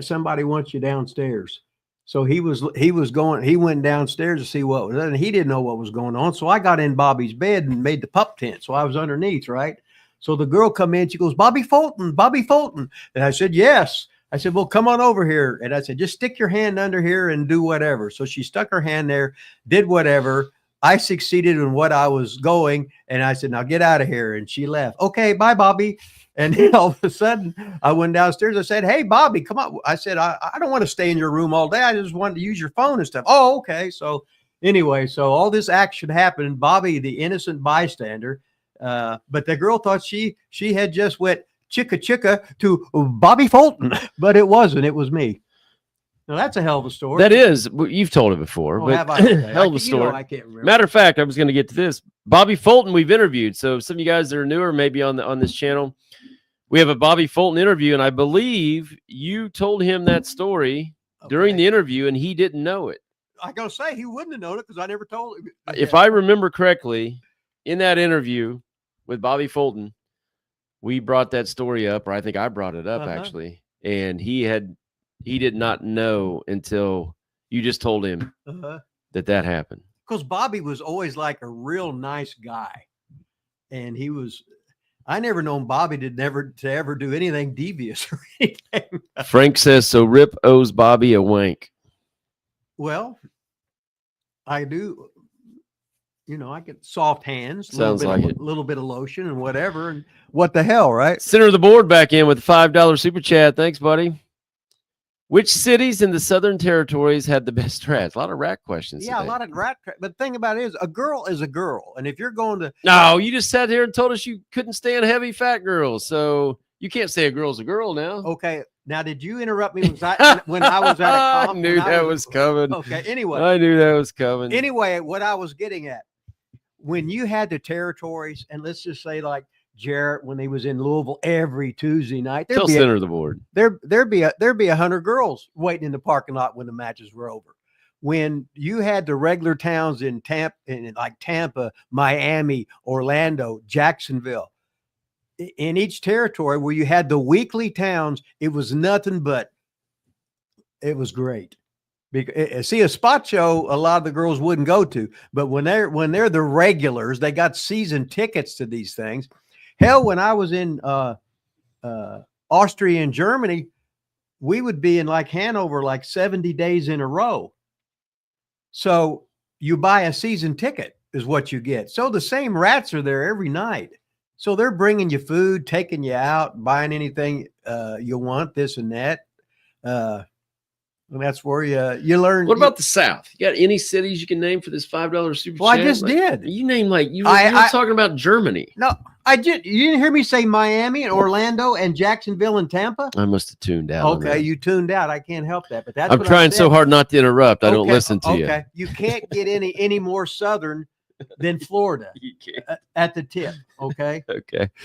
somebody wants you downstairs. So he went downstairs to see what was, and he didn't know what was going on. So I got in Bobby's bed and made the pup tent. So I was underneath, right? So the girl come in, she goes, Bobby Fulton. And I said, yes. I said, well, come on over here. And I said, just stick your hand under here and do whatever. So she stuck her hand there, did whatever. I succeeded in what I was going. And I said, now get out of here. And she left. Okay, bye, Bobby. And then all of a sudden I went downstairs. I said, hey, Bobby, come on. I said, I don't want to stay in your room all day. I just wanted to use your phone and stuff. Oh, okay. So anyway, so all this action happened. Bobby, the innocent bystander, but the girl thought she had just went chicka chicka to Bobby Fulton, but it wasn't. It was me. Now that's a hell of a story. That is. You've told it before, Oh, but have I? Okay. hell of a story. I can't remember. Matter of fact, I was going to get to this. Bobby Fulton, we've interviewed. So some of you guys that are newer, maybe on this channel, we have a Bobby Fulton interview, and I believe you told him that story during the interview, and he didn't know it. I gotta say he wouldn't have known it because I never told him. If I remember correctly, in that interview with Bobby Fulton, we brought that story up, or I think I brought it up actually, and he did not know until you just told him that happened. Because Bobby was always like a real nice guy, and he was. I never known Bobby to ever do anything devious or anything. Frank says so. Rip owes Bobby a wank. Well, I do. You know, I get soft hands. Sounds like it. A little bit of lotion and whatever. And what the hell, right? Center of the board back in with $5 super chat. Thanks, buddy. Which cities in the Southern Territories had the best rats? A lot of rat questions. Yeah, today. a lot of rat. But the thing about it is, a girl is a girl, and if you're going to no, you just sat here and told us you couldn't stand heavy fat girls, so you can't say a girl's a girl now. Okay, now did you interrupt me? When I was at a I knew that was coming. Okay, anyway, I knew that was coming. Anyway, what I was getting at, when you had the territories, and let's just say like Jarrett, when he was in Louisville every Tuesday night, Tell center of the board. There'd be 100 girls waiting in the parking lot when the matches were over. When you had the regular towns in Tampa, Miami, Orlando, Jacksonville, in each territory where you had the weekly towns, it was nothing but it was great. Because see, a spot show, a lot of the girls wouldn't go to, but when they're the regulars, they got season tickets to these things. Hell, when I was in Austria and Germany, we would be in like Hanover like 70 days in a row. So you buy a season ticket is what you get. So the same rats are there every night. So they're bringing you food, taking you out, buying anything you want, this and that. And that's where you learn. What about the South? You got any cities you can name for this $5 super well, chat? I just did. You named like you were talking about Germany. No, I did. You didn't hear me say Miami and Orlando and Jacksonville and Tampa? I must have tuned out. Okay, you tuned out. I can't help that. But that's I'm trying so hard not to interrupt. I don't listen to you. Okay, you can't get any more southern than Florida at the tip. Okay.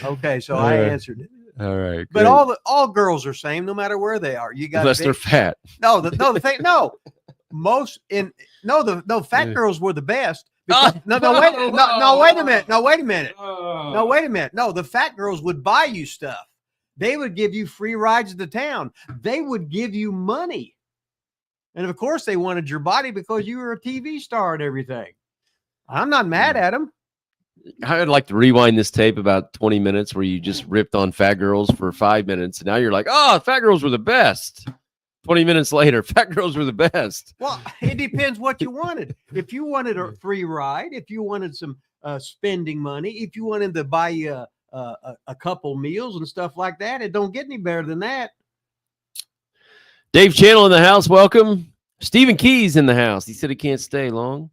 Okay. So I answered it. All right. But all girls are same, no matter where they are. You got unless they're fat. No, the thing. No, the fat girls were the best. Because, wait a minute. No, wait a minute. No, the fat girls would buy you stuff. They would give you free rides to town. They would give you money, and of course, they wanted your body because you were a TV star and everything. I'm not mad at them. I'd like to rewind this tape about 20 minutes where you just ripped on fat girls for 5 minutes. And now you're like, oh, fat girls were the best. 20 minutes later, fat girls were the best. Well, it depends what you wanted. If you wanted a free ride, if you wanted some spending money, if you wanted to buy you a couple meals and stuff like that, it don't get any better than that. Dave Channel in the house. Welcome. Stephen Keys in the house. He said he can't stay long.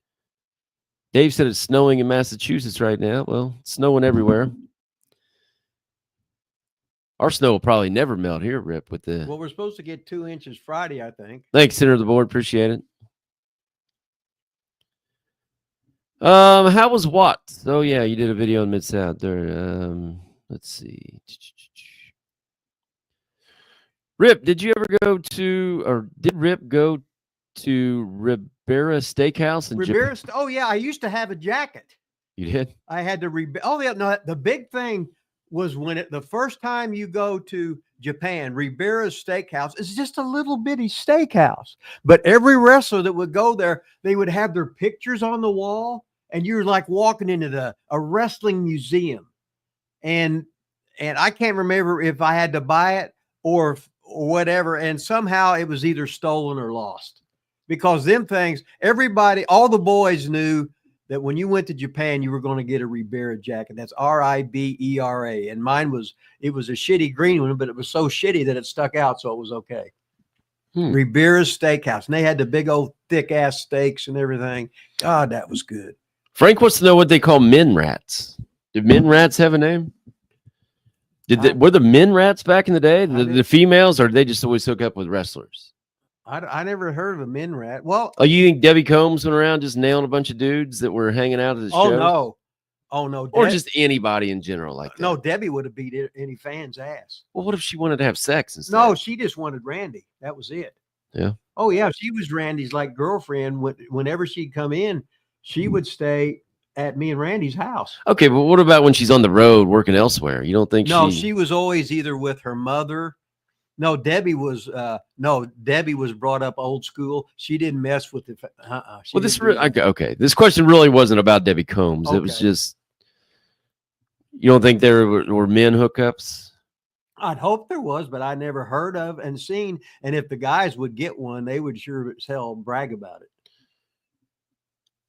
Dave said it's snowing in Massachusetts right now. Well, it's snowing everywhere. Our snow will probably never melt here, Rip. Well, we're supposed to get 2 inches Friday, I think. Thanks, Center of the Board. Appreciate it. How was what? Oh yeah, you did a video in Mid-South there. Let's see. Rip, did you ever go to, or did Rip go to Ribera Steakhouse in Japan? Oh yeah, I used to have a jacket. You did? I had to the big thing was when the first time you go to Japan, Ribera's Steakhouse is just a little bitty steakhouse. But every wrestler that would go there, they would have their pictures on the wall, and you're like walking into a wrestling museum. And I can't remember if I had to buy it or whatever, and somehow it was either stolen or lost. Because them things, everybody, all the boys knew that when you went to Japan, you were going to get a Ribera jacket. That's Ribera. And mine it was a shitty green one, but it was so shitty that it stuck out, so it was okay. Ribera's Steakhouse. And they had the big old thick ass steaks and everything. God, that was good. Frank wants to know what they call men rats. Did men rats have a name? Were the men rats back in the day? The didn't- females, or did they just always hook up with wrestlers? I never heard of a men rat. Well, Oh, you think Debbie Combs went around just nailing a bunch of dudes that were hanging out at the show? no. Oh, no. Or just anybody in general like that? No, Debbie would have beat any fan's ass. Well, what if she wanted to have sex instead? No, she just wanted Randy. That was it. Yeah. Oh, yeah. She was Randy's like girlfriend. Whenever she'd come in, she would stay at me and Randy's house. Okay, but what about when she's on the road working elsewhere? You don't think No, she was always either with her mother. No, Debbie was brought up old school. She didn't mess with the. Well, okay. This question really wasn't about Debbie Combs. It was Okay. just. You don't think there were men hookups? I'd hope there was, but I never heard of and seen. And if the guys would get one, they would sure as hell brag about it.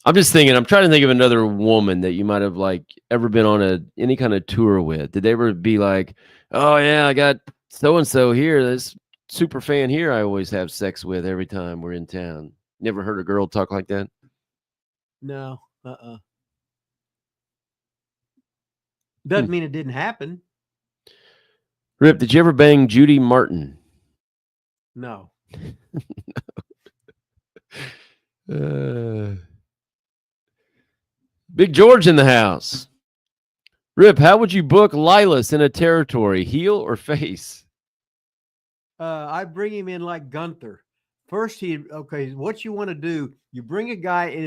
I'm just thinking. I'm trying to think of another woman that you might have like ever been on any kind of tour with. Did they ever be like, "Oh yeah, I got so and so here, this super fan here I always have sex with every time we're in town"? Never heard a girl talk like that? No. Doesn't mean it didn't happen. Rip, did you ever bang Judy Martin? No. Big George in the house. Rip, how would you book Lilas in a territory, heel or face? I'd bring him in like Gunther. First, what you want to do, you bring a guy in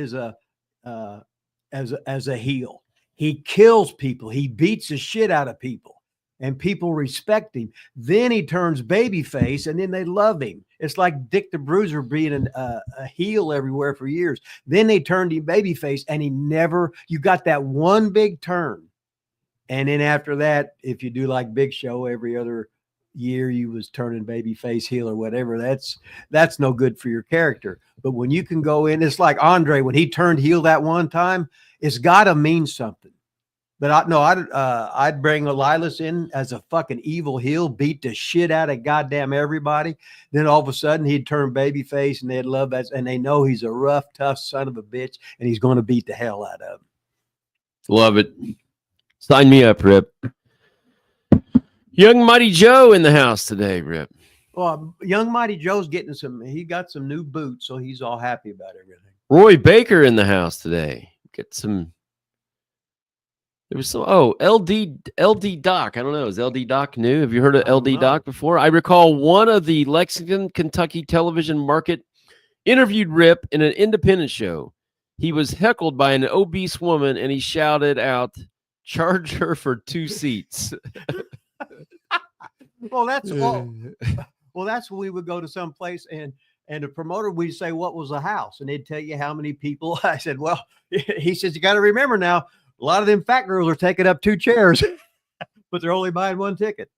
as a heel. He kills people. He beats the shit out of people, and people respect him. Then he turns babyface, and then they love him. It's like Dick the Bruiser being a heel everywhere for years. Then they turned him babyface, and you got that one big turn. And then after that, if you do like Big Show every other year, you was turning babyface, heel, or whatever, that's no good for your character. But when you can go in, it's like Andre, when he turned heel that one time, it's got to mean something. But I'd bring Lilas in as a fucking evil heel, beat the shit out of goddamn everybody. Then all of a sudden he'd turn babyface, and they'd love that, and they know he's a rough, tough son of a bitch, and he's going to beat the hell out of him. Love it. Sign me up, Rip. Young Mighty Joe in the house today, Rip. Well, Young Mighty Joe's getting he got some new boots, so he's all happy about everything. Roy Baker in the house today. Get some. There was LD Doc. I don't know. Is LD Doc new? Have you heard of LD Doc before? I recall one of the Lexington, Kentucky television market interviewed Rip in an independent show. He was heckled by an obese woman, and he shouted out, "Charge her for 2 seats." Well, that's when we would go to some place, and the promoter, we'd say, "What was the house?" And they'd tell you how many people. I said, "Well," he says, "you got to remember now, a lot of them fat girls are taking up 2 chairs, but they're only buying 1 ticket."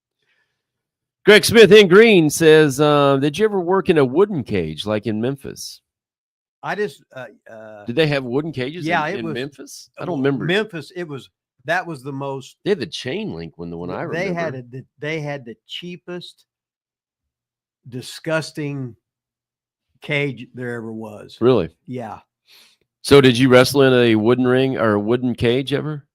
Greg Smith in Green says, did you ever work in a wooden cage like in Memphis? I just did they have wooden cages in Memphis? I don't remember. Memphis, that was the most. They had the chain link when I remember. They had the cheapest, disgusting cage there ever was. Really? Yeah. So did you wrestle in a wooden ring or a wooden cage ever?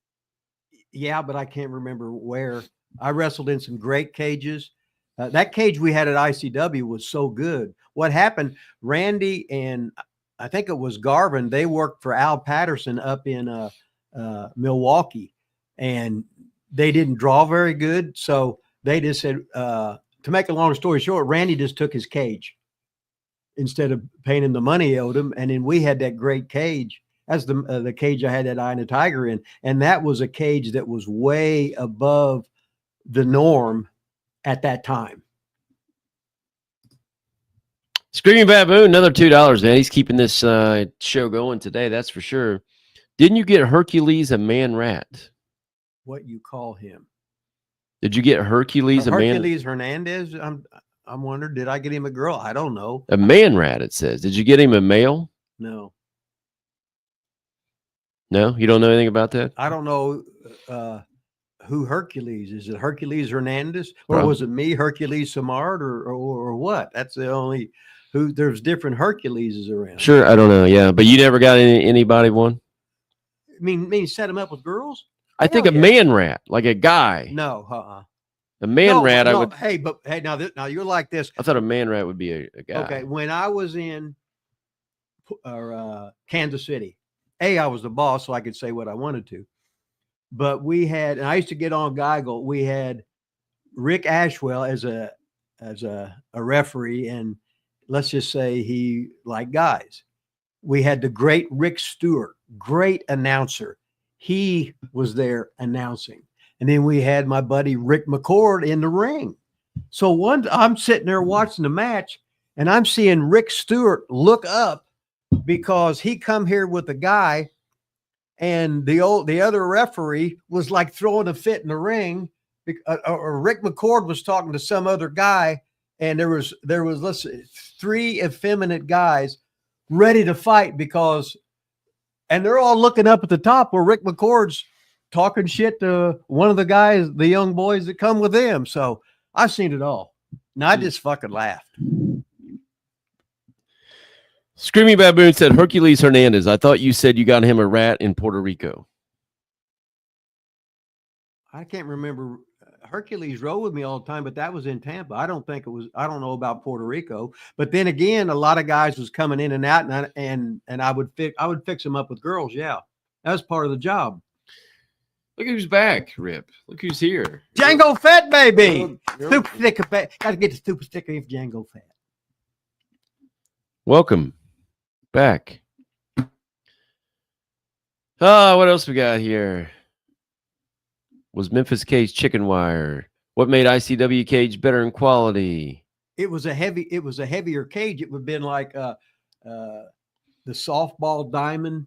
Yeah, but I can't remember where. I wrestled in some great cages. That cage we had at ICW was so good. What happened, Randy and I think it was Garvin, they worked for Al Patterson up in Milwaukee, and they didn't draw very good. So they just said, to make a long story short, Randy just took his cage instead of paying him the money he owed him. And then we had that great cage. That's the cage I had that Eye and the Tiger in. And that was a cage that was way above the norm at that time. Screaming Baboon, another $2, man. He's keeping this show going today, that's for sure. Didn't you get Hercules a man rat? What you call him? Did you get Hercules a man? Hercules Hernandez? I'm wondering, did I get him a girl? I don't know. A man rat, it says. Did you get him a male? No. No? You don't know anything about that? I don't know who Hercules is. It Hercules Hernandez? Or was it me, Hercules Samard, or what? That's the only who. There's different Herculeses around. Sure, I don't know. Yeah, but you never got anybody one? I mean set him up with girls? I think a man rat, like a guy. No, A man rat, I would. Hey, now you're like this. I thought a man rat would be a guy. Okay, when I was in Kansas City, I was the boss, so I could say what I wanted to. But we had, and I used to get on Geigel. We had Rick Ashwell as a referee, and let's just say he liked guys. We had the great Rick Stewart, great announcer. He was there announcing. And then we had my buddy Rick McCord in the ring. So I'm sitting there watching the match, and I'm seeing Rick Stewart look up because he come here with a guy, and the other referee was like throwing a fit in the ring. Or Rick McCord was talking to some other guy, and there was let's say 3 effeminate guys ready to fight and they're all looking up at the top where Rick McCord's talking shit to one of the guys, the young boys that come with him. So I've seen it all. And I just fucking laughed. Screaming Baboon said, Hercules Hernandez, I thought you said you got him a rat in Puerto Rico. I can't remember. Hercules rode with me all the time, but that was in Tampa. I don't know about Puerto Rico. But then again, a lot of guys was coming in and out, and I would fix them up with girls. Yeah. That was part of the job. Look who's back, Rip. Look who's here. Django Fett, baby. Super sticker fat. Got to get the super sticker if Django Fett. Welcome back. What else we got here? Was Memphis Cage chicken wire? What made ICW cage better in quality? It was a heavier cage. It would have been like the softball diamond,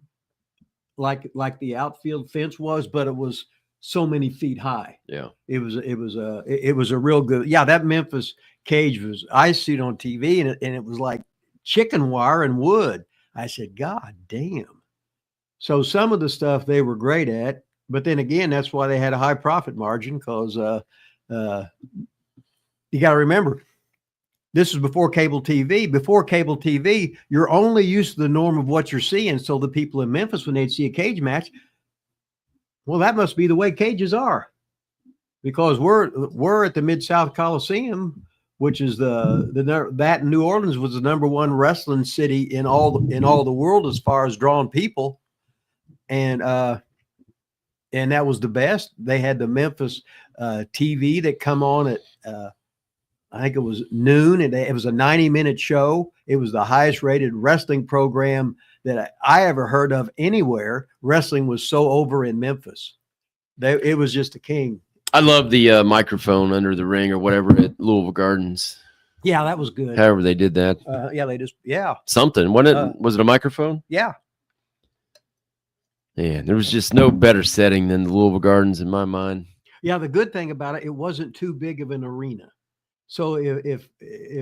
like the outfield fence was, but it was so many feet high. Yeah. It was a real good. Yeah, that Memphis cage was, I see it on TV, and it was like chicken wire and wood. I said, God damn. So some of the stuff they were great at. But then again, that's why they had a high profit margin, because you got to remember, this is before cable TV. Before cable TV, you're only used to the norm of what you're seeing. So the people in Memphis, when they'd see a cage match, well, that must be the way cages are, because we're at the Mid-South Coliseum, which is that New Orleans was the #1 wrestling city in all the world as far as drawing people, and that was the best. They had the Memphis TV that come on at, I think it was noon, and it was a 90-minute show. It was the highest rated wrestling program that I ever heard of anywhere. Wrestling was so over in Memphis. It was just a king. I love the microphone under the ring or whatever at Louisville Gardens. Yeah, that was good. However they did that. Something. Was it a microphone? Yeah. Yeah, there was just no better setting than the Louisville Gardens in my mind. Yeah, the good thing about it wasn't too big of an arena. So if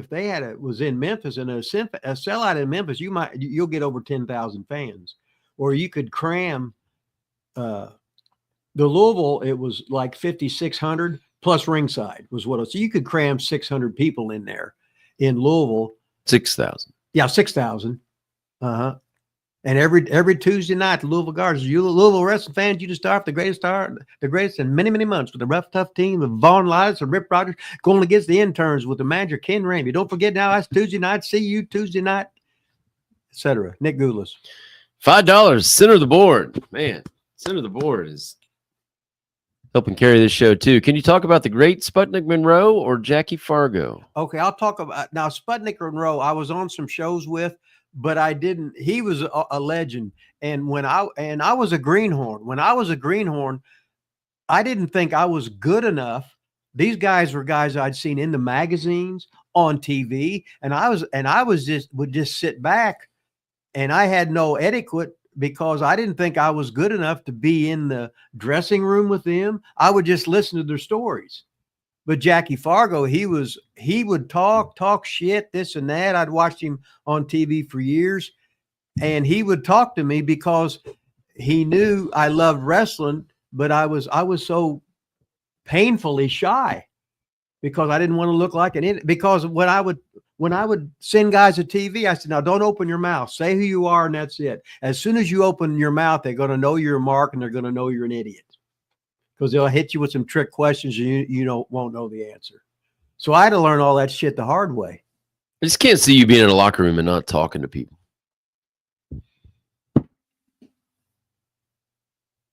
they was in Memphis, and a sellout in Memphis, you'll get over 10,000 fans, or you could cram. The Louisville, it was like 5,600 plus ringside was what it was. So you could cram 600 people in there. In Louisville, 6,000. Yeah, 6,000. And every Tuesday night, the Louisville Gardens, you Louisville wrestling fans, you just start the greatest in many, many months, with a rough, tough team of Vaughn Lights and Rip Rogers going against the interns with the manager, Ken Ramey. Don't forget now, that's Tuesday night. See you Tuesday night, etc. Nick Goulas. $5, center of the board. Man, center of the board is helping carry this show too. Can you talk about the great Sputnik Monroe or Jackie Fargo? Okay, I'll talk about now. Sputnik Monroe, I was on some shows with, but I didn't. He was a legend, and I was a greenhorn. When I was a greenhorn, I didn't think I was good enough. These guys were guys I'd seen in the magazines, on TV, and I would just sit back, and I had no etiquette because I didn't think I was good enough to be in the dressing room with them. I would just listen to their stories. But Jackie Fargo, he would talk shit, this and that. I'd watched him on TV for years, and he would talk to me because he knew I loved wrestling, but I was so painfully shy because I didn't want to look like an idiot. Because when I would send guys to TV, I said, now don't open your mouth. Say who you are, and that's it. As soon as you open your mouth, they're going to know you're a mark, and they're going to know you're an idiot. because they'll hit you with some trick questions and you won't know the answer. So I had to learn all that shit the hard way. I just can't see you being in a locker room and not talking to people.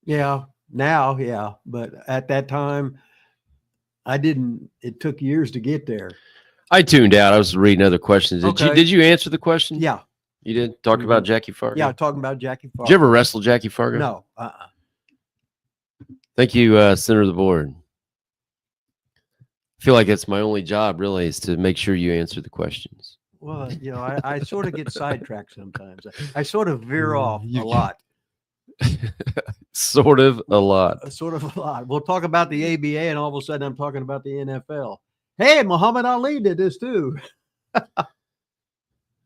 Yeah, now, yeah. But at that time, I didn't. It took years to get there. I tuned out. I was reading other questions. Did you answer the question? Yeah. You did? Talk about Jackie Fargo? Yeah, talking about Jackie Fargo. Did you ever wrestle Jackie Fargo? No. Thank you, center of the board. I feel like it's my only job, really, is to make sure you answer the questions. Well, I sort of get sidetracked sometimes. I sort of veer off a lot. Sort of a lot. Sort of a lot. We'll talk about the ABA, and all of a sudden I'm talking about the NFL. Hey, Muhammad Ali did this too.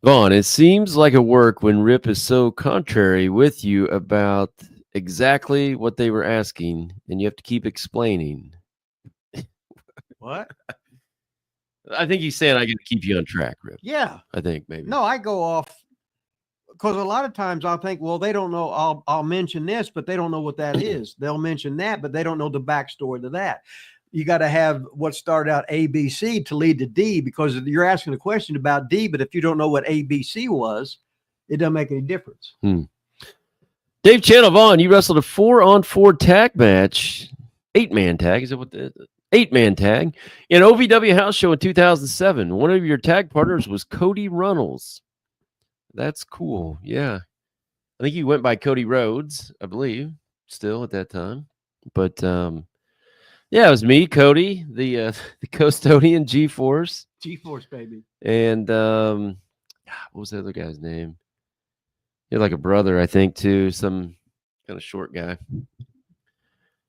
Vaughn, it seems like a work when Rip is so contrary with you about exactly what they were asking, and you have to keep explaining. What? I think he's saying I got to keep you on track, Rip. Yeah. I think maybe. No, I go off because a lot of times I'll think, well, they don't know. I'll mention this, but they don't know what that is. They'll mention that, but they don't know the backstory to that. You got to have what started out ABC to lead to D, because you're asking a question about D, but if you don't know what ABC was, it doesn't make any difference. Dave Channel, Vaughn, you wrestled a 4-on-4 tag match, 8-man tag. Is that what the 8-man tag in OVW house show in 2007. One of your tag partners was Cody Runnels. That's cool. Yeah. I think he went by Cody Rhodes, I believe, still at that time. But yeah, it was me, Cody, the custodian, G-Force. G-Force, baby. And what was the other guy's name? He had like a brother, I think, too. Some kind of short guy.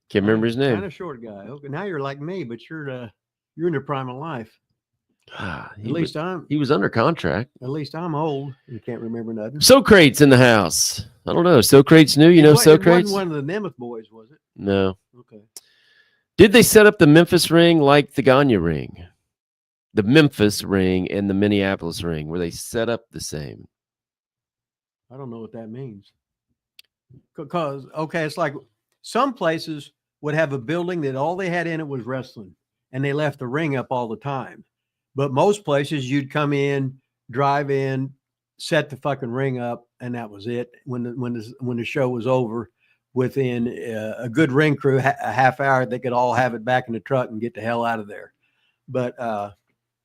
Can't remember his name. Kind of short guy. Okay, now you're like me, but you're in the prime of life. He was under contract. At least I'm old. You can't remember nothing. Socrates in the house. I don't know. Socrates knew. You know Socrates? It wasn't one of the Nemeth boys, was it? No. Okay. Did they set up the Memphis ring like the Gagne ring? The Memphis ring and the Minneapolis ring, were they set up the same? I don't know what that means. Because, okay, it's like some places would have a building that all they had in it was wrestling, and they left the ring up all the time. But most places you'd come in, drive in, set the fucking ring up, and that was it. When the show was over, within a good ring crew, a half hour, they could all have it back in the truck and get the hell out of there. But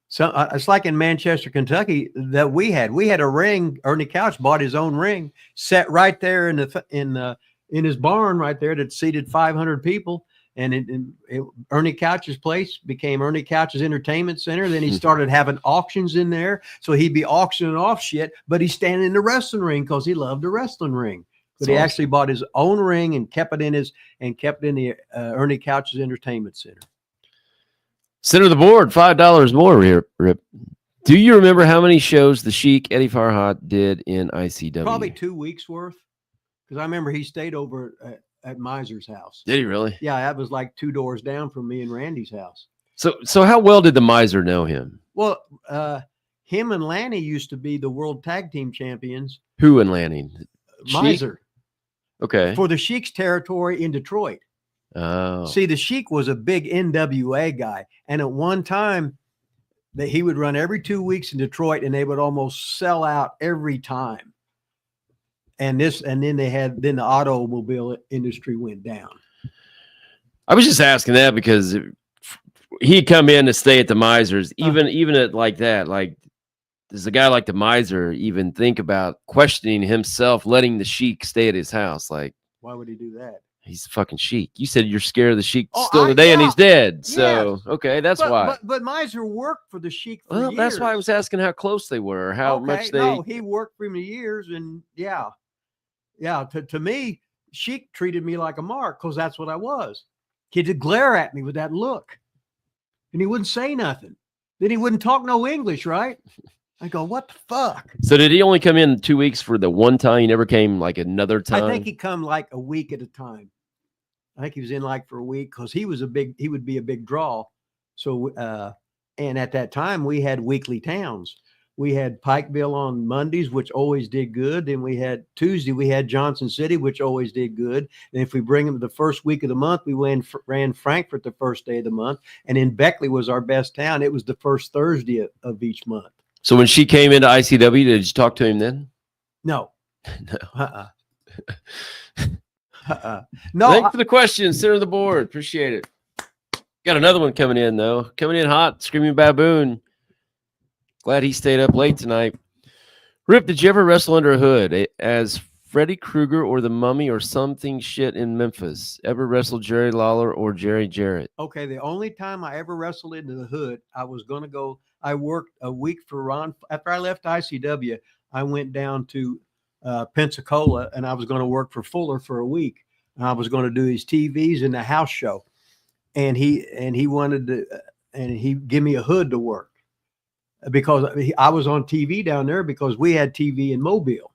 so it's like in Manchester, Kentucky, that we had a ring. Ernie Couch bought his own ring, set right there in his barn right there that seated 500 people. And Ernie Couch's place became Ernie Couch's Entertainment Center. Then he started having auctions in there. So he'd be auctioning off shit, but he's standing in the wrestling ring because he loved the wrestling ring. But he actually bought his own ring and kept it in the Ernie Couch's Entertainment Center. Center of the board, $5 more, Rip. Do you remember how many shows the Sheik, Eddie Farhat, did in ICW? Probably 2 weeks worth. Because I remember he stayed over at Miser's house. Did he really? Yeah, that was like 2 doors down from me and Randy's house. So how well did the Miser know him? Well, him and Lanny used to be the world tag team champions. Who and Lanny? Miser. Okay. For the Sheik's territory in Detroit. Oh. See, the Sheik was a big NWA guy. And at one time, that he would run every 2 weeks in Detroit, and they would almost sell out every time. And then the automobile industry went down. I was just asking that because he'd come in to stay at the Misers, even at like that. Like, does a guy like the Miser even think about questioning himself, letting the Sheik stay at his house? Like, why would he do that? He's a fucking Sheik. You said you're scared of the Sheik still today, and he's dead. So, okay, that's why. But Miser worked for the Sheik for years. That's why I was asking how close they were, how much they. No, he worked for him for years, and yeah. To me, Sheik treated me like a mark because that's what I was. He'd glare at me with that look, and he wouldn't say nothing. Then he wouldn't talk no English, right? I go, what the fuck? So did he only come in 2 weeks for the one time? He never came like another time? I think he come like a week at a time. I think he was in like for a week because he would be a big draw. So, and at that time we had weekly towns. We had Pikeville on Mondays, which always did good. Then we had Tuesday, we had Johnson City, which always did good. And if we bring them the first week of the month, we ran Frankfort the first day of the month. And then Beckley was our best town. It was the first Thursday of each month. So when she came into ICW, did you talk to him then? No. No. No. Thanks for the question, center of the board. Appreciate it. Got another one coming in, though. Coming in hot, Screaming Baboon. Glad he stayed up late tonight. Rip, did you ever wrestle under a hood as Freddy Krueger or the Mummy or something shit in Memphis? Ever wrestled Jerry Lawler or Jerry Jarrett? Okay, the only time I ever wrestled into the hood, I was going to go. I worked a week for Ron. After I left ICW, I went down to Pensacola, and I was going to work for Fuller for a week. And I was going to do his TVs in the house show, and he wanted to, and he give me a hood to work because I was on TV down there because we had TV in Mobile,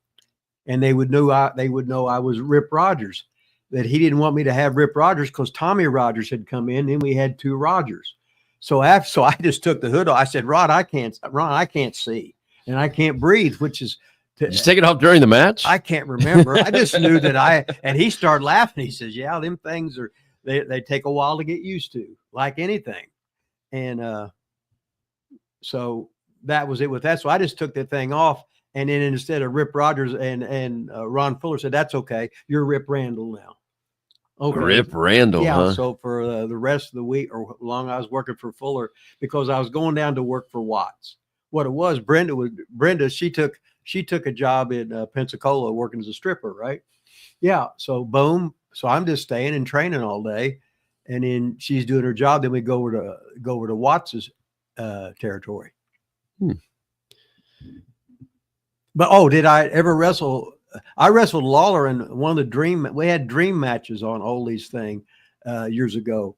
and they would know I was Rip Rogers. That he didn't want me to have Rip Rogers because Tommy Rogers had come in, and we had two Rogers. So I just took the hood off. I said, Ron, I can't see and I can't breathe, which is. Did you take it off during the match? I can't remember. I just knew that and he started laughing. He says, yeah, them things they take a while to get used to, like anything. And so that was it with that. So I just took that thing off. And then instead of Rip Rogers and Ron Fuller said, that's okay. You're Rip Randall now. Okay. Rip Randall, yeah. huh? So for the rest of the week or long I was working for Fuller because I was going down to work for Watts. What it was, Brenda, she took a job in Pensacola working as a stripper, right? Yeah. So boom. So I'm just staying and training all day, and then she's doing her job. Then we go over to Watts's territory. But did I ever wrestle? I wrestled Lawler in one of the we had dream matches on Oldie's thing years ago.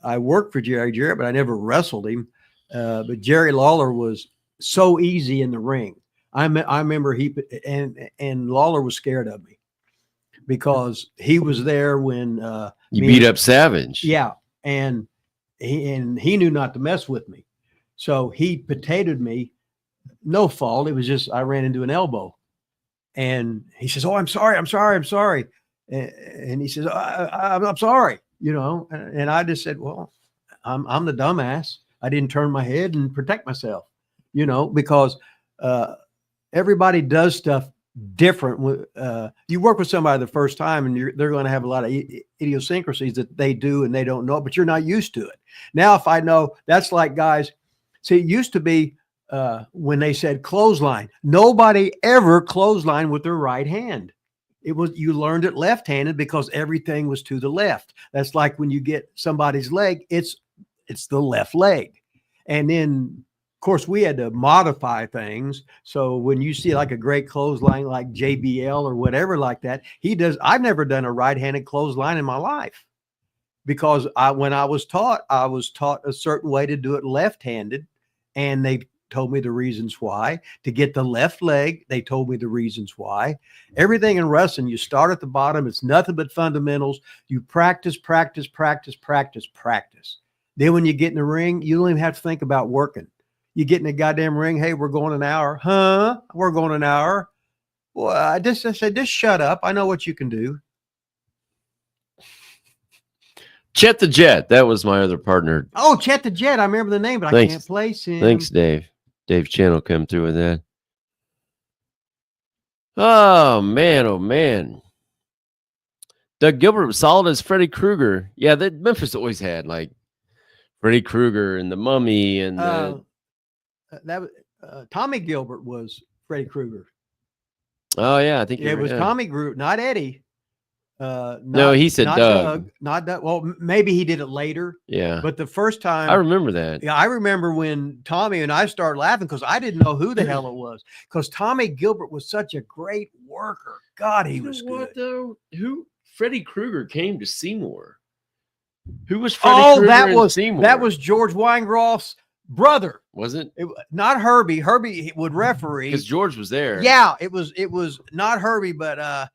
I worked for Jerry Jarrett, but I never wrestled him. But Jerry Lawler was so easy in the ring. I remember and Lawler was scared of me because he was there when you beat up Savage. Yeah, and he knew not to mess with me, so he potatoed me. No fault. It was just I ran into an elbow, and he says, "Oh, I'm sorry. And he says, "I'm sorry," And I just said, "Well, I'm the dumbass. I didn't turn my head and protect myself, because." Everybody does stuff different. You work with somebody the first time and they're going to have a lot of idiosyncrasies that they do and they don't know, but you're not used to it. Now, if I know, that's like guys, see, it used to be when they said clothesline, nobody ever clothesline with their right hand. You learned it left-handed because everything was to the left. That's like when you get somebody's leg, it's the left leg. And then of course, we had to modify things. So when you see like a great clothesline like JBL or whatever like that, I've never done a right-handed clothesline in my life because when I was taught a certain way to do it left-handed, and they told me the reasons why. To get the left leg, they told me the reasons why. Everything in wrestling, you start at the bottom. It's nothing but fundamentals. You practice. Then when you get in the ring, you don't even have to think about working. You get in the goddamn ring. Hey, we're going an hour. Huh? We're going an hour. Well, I said, just shut up. I know what you can do. Chet the Jet. That was my other partner. Oh, Chet the Jet. I remember the name, but I can't place him. Thanks, Dave. Dave Channel come through with that. Oh, man. Doug Gilbert was solid as Freddy Krueger. Yeah, Memphis always had like Freddy Krueger and the Mummy and Tommy Gilbert was Freddy Krueger. Oh yeah, I think it was Tommy Group, not Eddie. No, he said Doug. Not Doug. Well, maybe he did it later. Yeah, but the first time I remember that. Yeah, I remember when Tommy and I started laughing because I didn't know who the hell it was. Because Tommy Gilbert was such a great worker. God, he was good. What though? Who Freddy Krueger came to Seymour? Who was Freddy Krueger in Seymour? That was George Weingroff's brother. Was it? Not Herbie. Herbie would referee because George was there. Yeah, it was not Herbie, but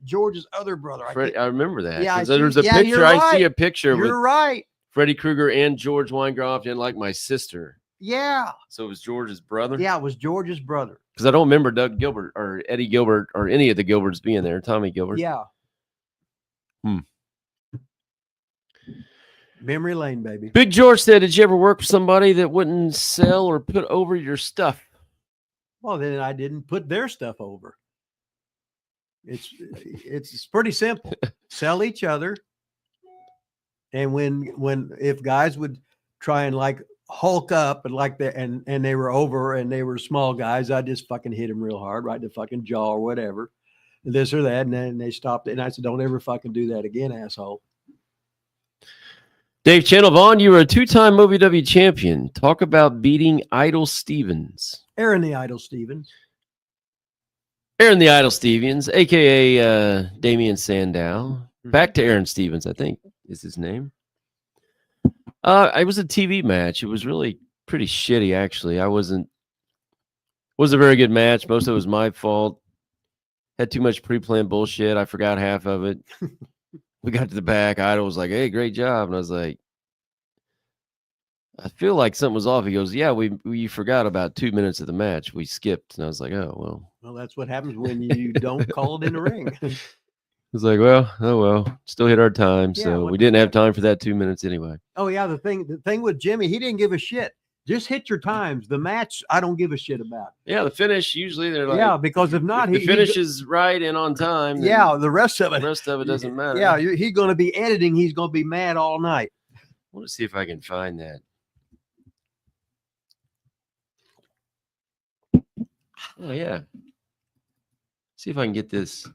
George's other brother. I remember that. Yeah, there's a picture. Right. I see a picture. You're right. Freddy Krueger and George Weingroff and like my sister. Yeah. So it was George's brother? Yeah, it was George's brother. Because I don't remember Doug Gilbert or Eddie Gilbert or any of the Gilberts being there. Tommy Gilbert. Yeah. Hmm. Memory lane, baby. Big George said, did you ever work for somebody that wouldn't sell or put over your stuff? Well, then I didn't put their stuff over. It's pretty simple. Sell each other. And if guys would try and like hulk up and like that and they were over and they were small guys, I just fucking hit them real hard, right in the fucking jaw or whatever, this or that. And then they stopped it. And I said, don't ever fucking do that again, asshole. Dave Channel, Vaughn, you were a 2-time OVW champion. Talk about beating Idol Stevens. Aaron the Idol Stevens. Aaron the Idol Stevens, a.k.a. Damian Sandow. Back to Aaron Stevens, I think is his name. It was a TV match. It was really pretty shitty, actually. It was a very good match. Most of it was my fault. Had too much pre-planned bullshit. I forgot half of it. We got to the back. Idol was like, hey, great job. And I was like, I feel like something was off. He goes, yeah, we forgot about 2 minutes of the match. We skipped. And I was like, oh, well. Well, that's what happens when you don't call it in the ring. I was like, well, oh, well. Still hit our time. Yeah, so we didn't have time for that 2 minutes anyway. Oh, yeah. The thing with Jimmy, he didn't give a shit. Just hit your times. The match, I don't give a shit about. Yeah, the finish, usually they're like, yeah, because if not, the finish is right and on time. Yeah, the rest of it doesn't matter. Yeah, he's going to be editing. He's going to be mad all night. I want to see if I can find that. Oh, yeah. See if I can get this.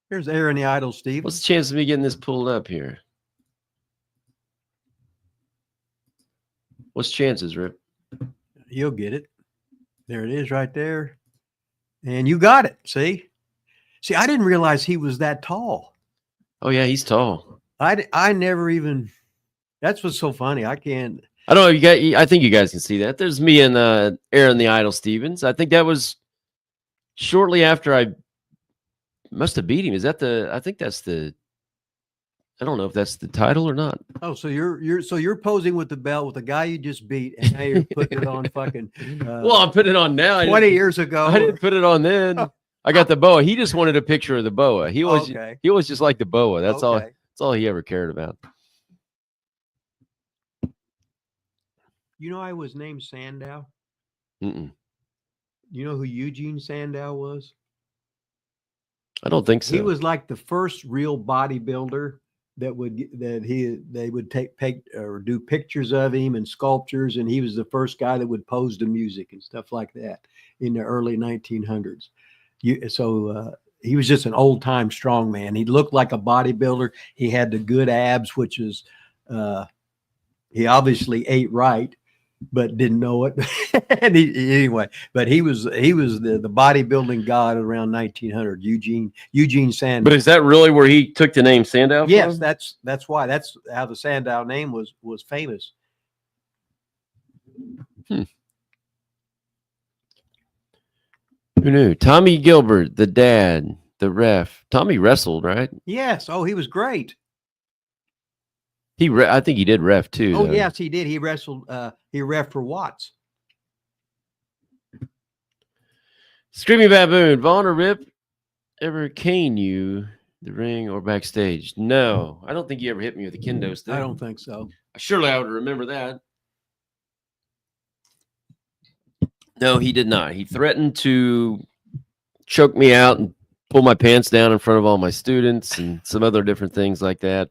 Here's Aaron the Idol Steve. What's the chance of me getting this pulled up here? What's chances, Rip? You'll get it. There it is right there. And you got it. See, I didn't realize he was that tall. Oh, yeah, he's tall. I never even, that's what's so funny. I don't know. I think you guys can see that. There's me and Aaron the Idol Stevens. I think that was shortly after I must have beat him. I think that's I don't know if that's the title or not. Oh, so you're posing with the belt with the guy you just beat, and now you're putting it on fucking. Well, I'm putting it on now. 20 years ago. I didn't put it on then. I got the boa. He just wanted a picture of the boa. He was just like the boa. That's all. That's all he ever cared about. You know, I was named Sandow. Mm-mm. You know who Eugene Sandow was? I don't think so. He was like the first real bodybuilder they would take or do pictures of him and sculptures, and he was the first guy that would pose to music and stuff like that in the early 1900s. He was just an old time strong man. He looked like a bodybuilder. He had the good abs, which is he obviously ate right, but didn't know it. And anyway, but he was the bodybuilding god around 1900. Eugene Sandow. But is that really where he took the name Sandow? Yes, from? that's why. That's how the Sandow name was famous. Who knew? Tommy Gilbert, the dad, the ref. Tommy wrestled, right? Yes. Oh, he was great. I think he did ref too. Oh, though. yes, he did. He wrestled. He ref for Watts. Screaming Baboon, Vaughn or Rip ever cane you the ring or backstage? No, I don't think he ever hit me with a kendo stick. I don't think so. Surely I would remember that. No, he did not. He threatened to choke me out and pull my pants down in front of all my students and some other different things like that.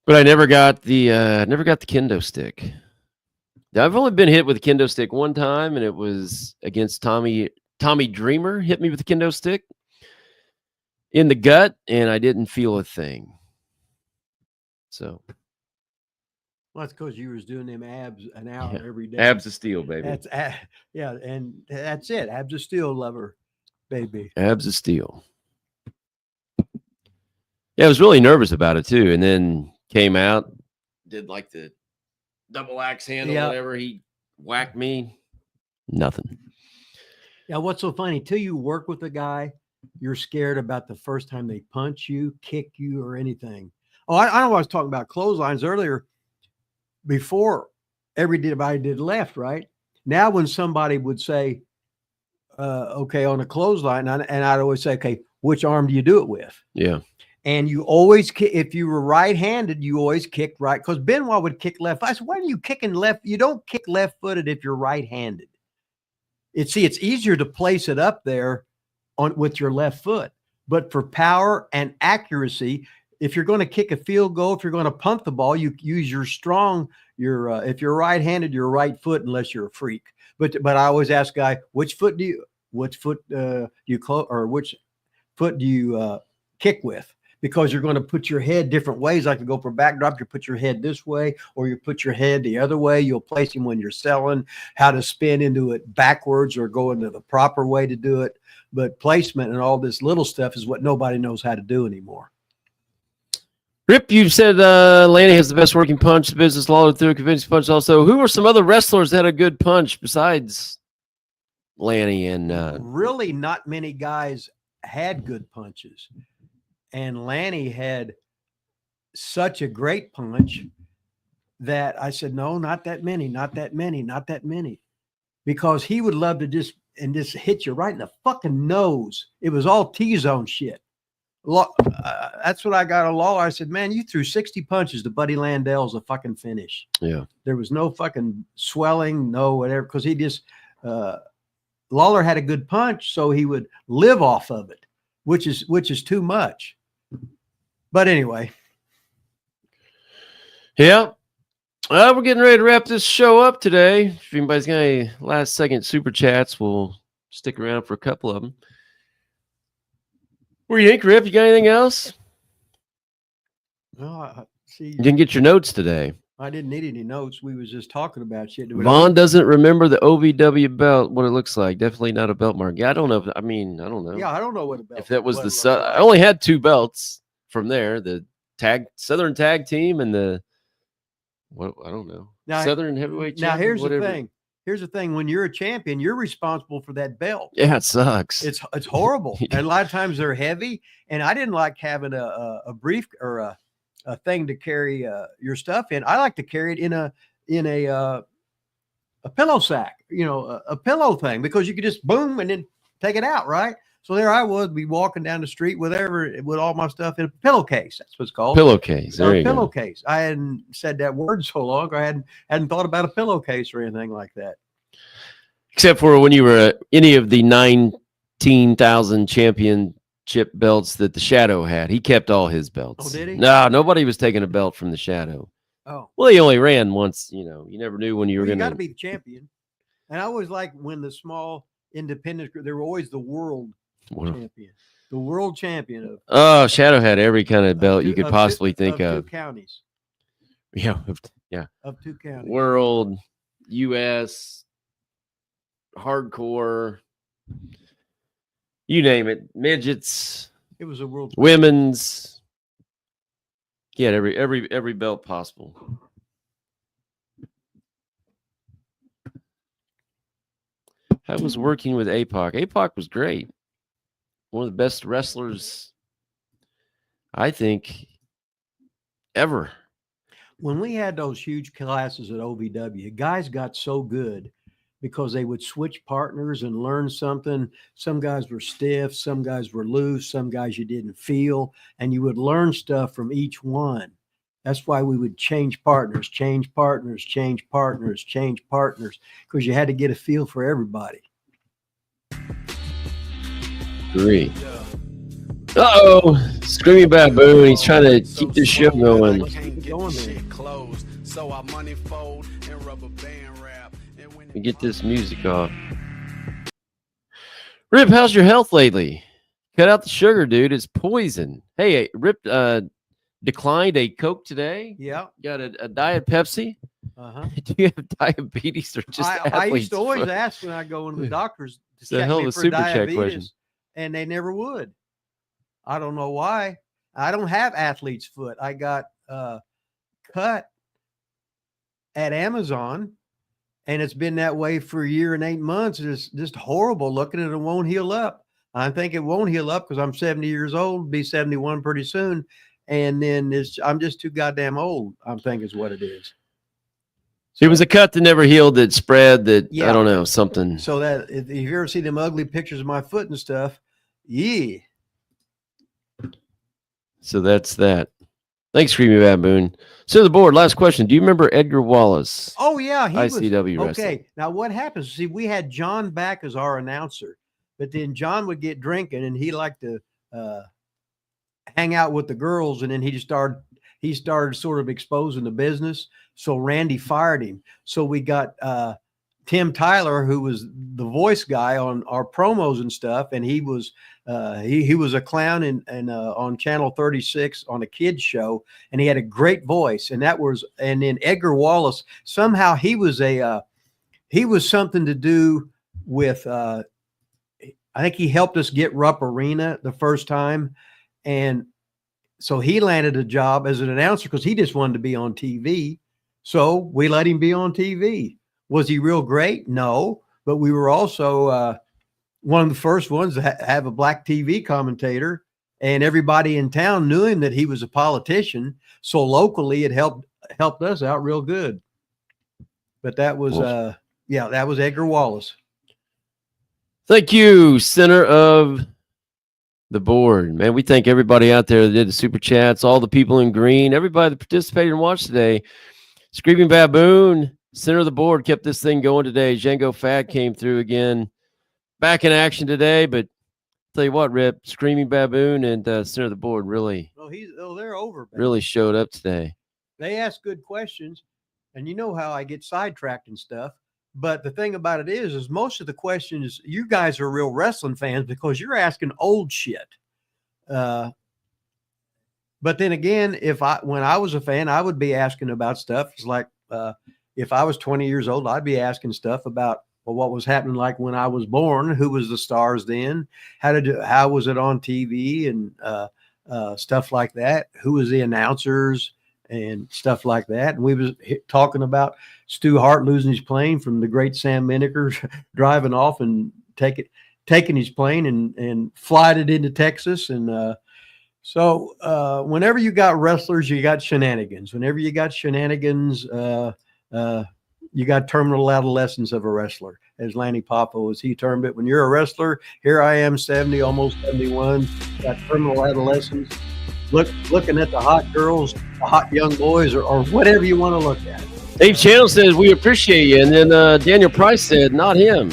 But I never got the kendo stick. I've only been hit with a kendo stick one time, and it was against Tommy Dreamer. Hit me with a kendo stick in the gut, and I didn't feel a thing. So, well, that's because you was doing them abs an hour every day. Abs of steel, baby. And that's it. Abs of steel, lover, baby. Abs of steel. Yeah, I was really nervous about it too, and then came out, did like the double axe handle, whatever. He whacked me. Nothing. Yeah, what's so funny? Till you work with a guy, you're scared about the first time they punch you, kick you, or anything. Oh, I know I was talking about clotheslines earlier. before everybody did left, right? Now, when somebody would say, okay, on a clothesline, and I'd always say, okay, which arm do you do it with? Yeah. And you always kick, if you were right-handed, you always kick right. Because Benoit would kick left. I said, why are you kicking left? You don't kick left-footed if you're right-handed. It's easier to place it up there with your left foot. But for power and accuracy, if you're going to kick a field goal, if you're going to punt the ball, you use your if you're right-handed, your right foot, unless you're a freak. But I always ask guy, which foot do you kick with? Because you're going to put your head different ways. Like to go for backdrop, you put your head this way, or you put your head the other way. You'll place him when you're selling, how to spin into it backwards or go into the proper way to do it. But placement and all this little stuff is what nobody knows how to do anymore. Rip, you said Lanny has the best working punch. Business Lawler threw a convincing punch also. Who were some other wrestlers that had a good punch besides Lanny? And really not many guys had good punches. And Lanny had such a great punch that I said, no, not that many, not that many, not that many. Because he would love to just hit you right in the fucking nose. It was all T-zone shit. That's what I got on Lawler. I said, man, you threw 60 punches to Buddy Landell's a fucking finish. Yeah. There was no fucking swelling, no whatever, because he just Lawler had a good punch, so he would live off of it, which is too much. But anyway. Yeah. We're getting ready to wrap this show up today. If anybody's got any last second super chats, we'll stick around for a couple of them. What do you think, Rip? You got anything else? No, see. You didn't get your notes today. I didn't need any notes. We was just talking about shit. Vaughn doesn't remember the OVW belt, what it looks like. Definitely not a belt mark. Yeah, I don't know. I don't know. Yeah, I don't know what a belt. If that was I only had 2 belts from there. The Southern Tag Team and the I don't know. Now, Southern Heavyweight Now, Champion, here's the thing. Here's the thing. When you're a champion, you're responsible for that belt. Yeah, it sucks. It's horrible. And a lot of times they're heavy. And I didn't like having a brief or a thing to carry your stuff in. I like to carry it in a pillow sack, a pillow thing, because you could just boom and then take it out, right? So there I would be walking down the street with all my stuff in a pillowcase. That's what it's called. Pillowcase. There you go. Pillowcase. I hadn't said that word so long. I hadn't thought about a pillowcase or anything like that. Except for when you were any of the 19,000 championship belts that the Shadow had. He kept all his belts. Oh, did he? No, nobody was taking a belt from the Shadow. Oh. Well, he only ran once. You never knew when you were going to. You got to be the champion. And I always like when the small independent group, they were always the world champion. The world champion of. Shadow had every kind of belt you could possibly think of. 2 counties. Yeah. Yeah. Of 2 counties. World, U.S., hardcore, you name it, midgets. It was a world. Women's. He had every belt possible. I was working with APOC. APOC was great. One of the best wrestlers, I think, ever. When we had those huge classes at OVW, guys got so good because they would switch partners and learn something. Some guys were stiff, some guys were loose, some guys you didn't feel, and you would learn stuff from each one. That's why we would change partners, because you had to get a feel for everybody. Agree. Uh-oh, Screaming Baboon. He's trying to keep this show going. And get this music off. Rip, how's your health lately? Cut out the sugar, dude. It's poison. Hey, Rip declined a Coke today. Yeah. Got a Diet Pepsi. Uh-huh. Do you have diabetes or just I used to always ask when I go into the doctors to check me for diabetes, and they never would. I don't know why. I don't have athlete's foot. I got cut at Amazon, and it's been that way for a year and 8 months. It's just horrible looking, and it won't heal up. I think it won't heal up because I'm 70 years old, be 71 pretty soon. And then I'm just too goddamn old, I think is what it is. So it was a cut that never healed, that spread, that Yeah. I don't know, something. So that if you ever see them ugly pictures of my foot and stuff, yeah. So that's that. Thanks, Screaming Baboon. So the board, last question. Do you remember Edgar Wallace? Oh yeah, he ICW was wrestling. okay. Now what happens? See, we had John back as our announcer, but then John would get drinking and he liked to hang out with the girls, and then he started sort of exposing the business. So Randy fired him. So we got Tim Tyler, who was the voice guy on our promos and stuff, and he was a clown and on Channel 36 on a kids show, and he had a great voice. And then Edgar Wallace, somehow he was something to do with I think he helped us get Rupp Arena the first time, and so he landed a job as an announcer because he just wanted to be on TV. So we let him be on TV. Was he real great? No, but we were also one of the first ones to have a black TV commentator, and everybody in town knew him that he was a politician. So locally, it helped us out real good. But that was that was Edgar Wallace. Thank you, center of the board. Man, we thank everybody out there that did the super chats, all the people in green, everybody that participated and watched today. Screaming Baboon, center of the board, kept this thing going today. Django Fat came through again. Back in action today, but tell you what, Rip, Screaming Baboon and center of the board really they're over, baby. Really showed up today. They ask good questions, and you know how I get sidetracked and stuff. But the thing about it is most of the questions, you guys are real wrestling fans because you're asking old shit. But then again, when I was a fan, I would be asking about stuff. It's like if I was 20 years old, I'd be asking stuff about what was happening like when I was born, who was the stars then, how was it on TV and stuff like that, who was the announcers and stuff like that. And we was talking about Stu Hart losing his plane from the great Sam Menaker driving off and taking his plane and flying it into Texas. And so whenever you got wrestlers, you got shenanigans. Whenever you got shenanigans, you got terminal adolescence of a wrestler, as Lanny Poffo, as he termed it. When you're a wrestler, here I am, 70, almost 71, got terminal adolescence, looking at the hot girls, the hot young boys, or whatever you want to look at. Dave Channel says, we appreciate you. And then Daniel Price said, not him.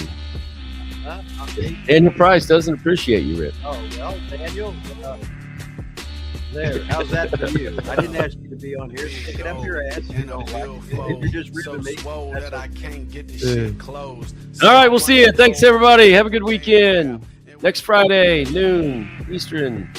Daniel Price doesn't appreciate you, Rip. Oh, well, Daniel, there. How's that for you? I didn't ask you to be on here. Stick it up your ass. You know, if you're just ripping me. All right, we'll see you. Thanks, everybody. Have a good weekend. Next Friday, noon, Eastern.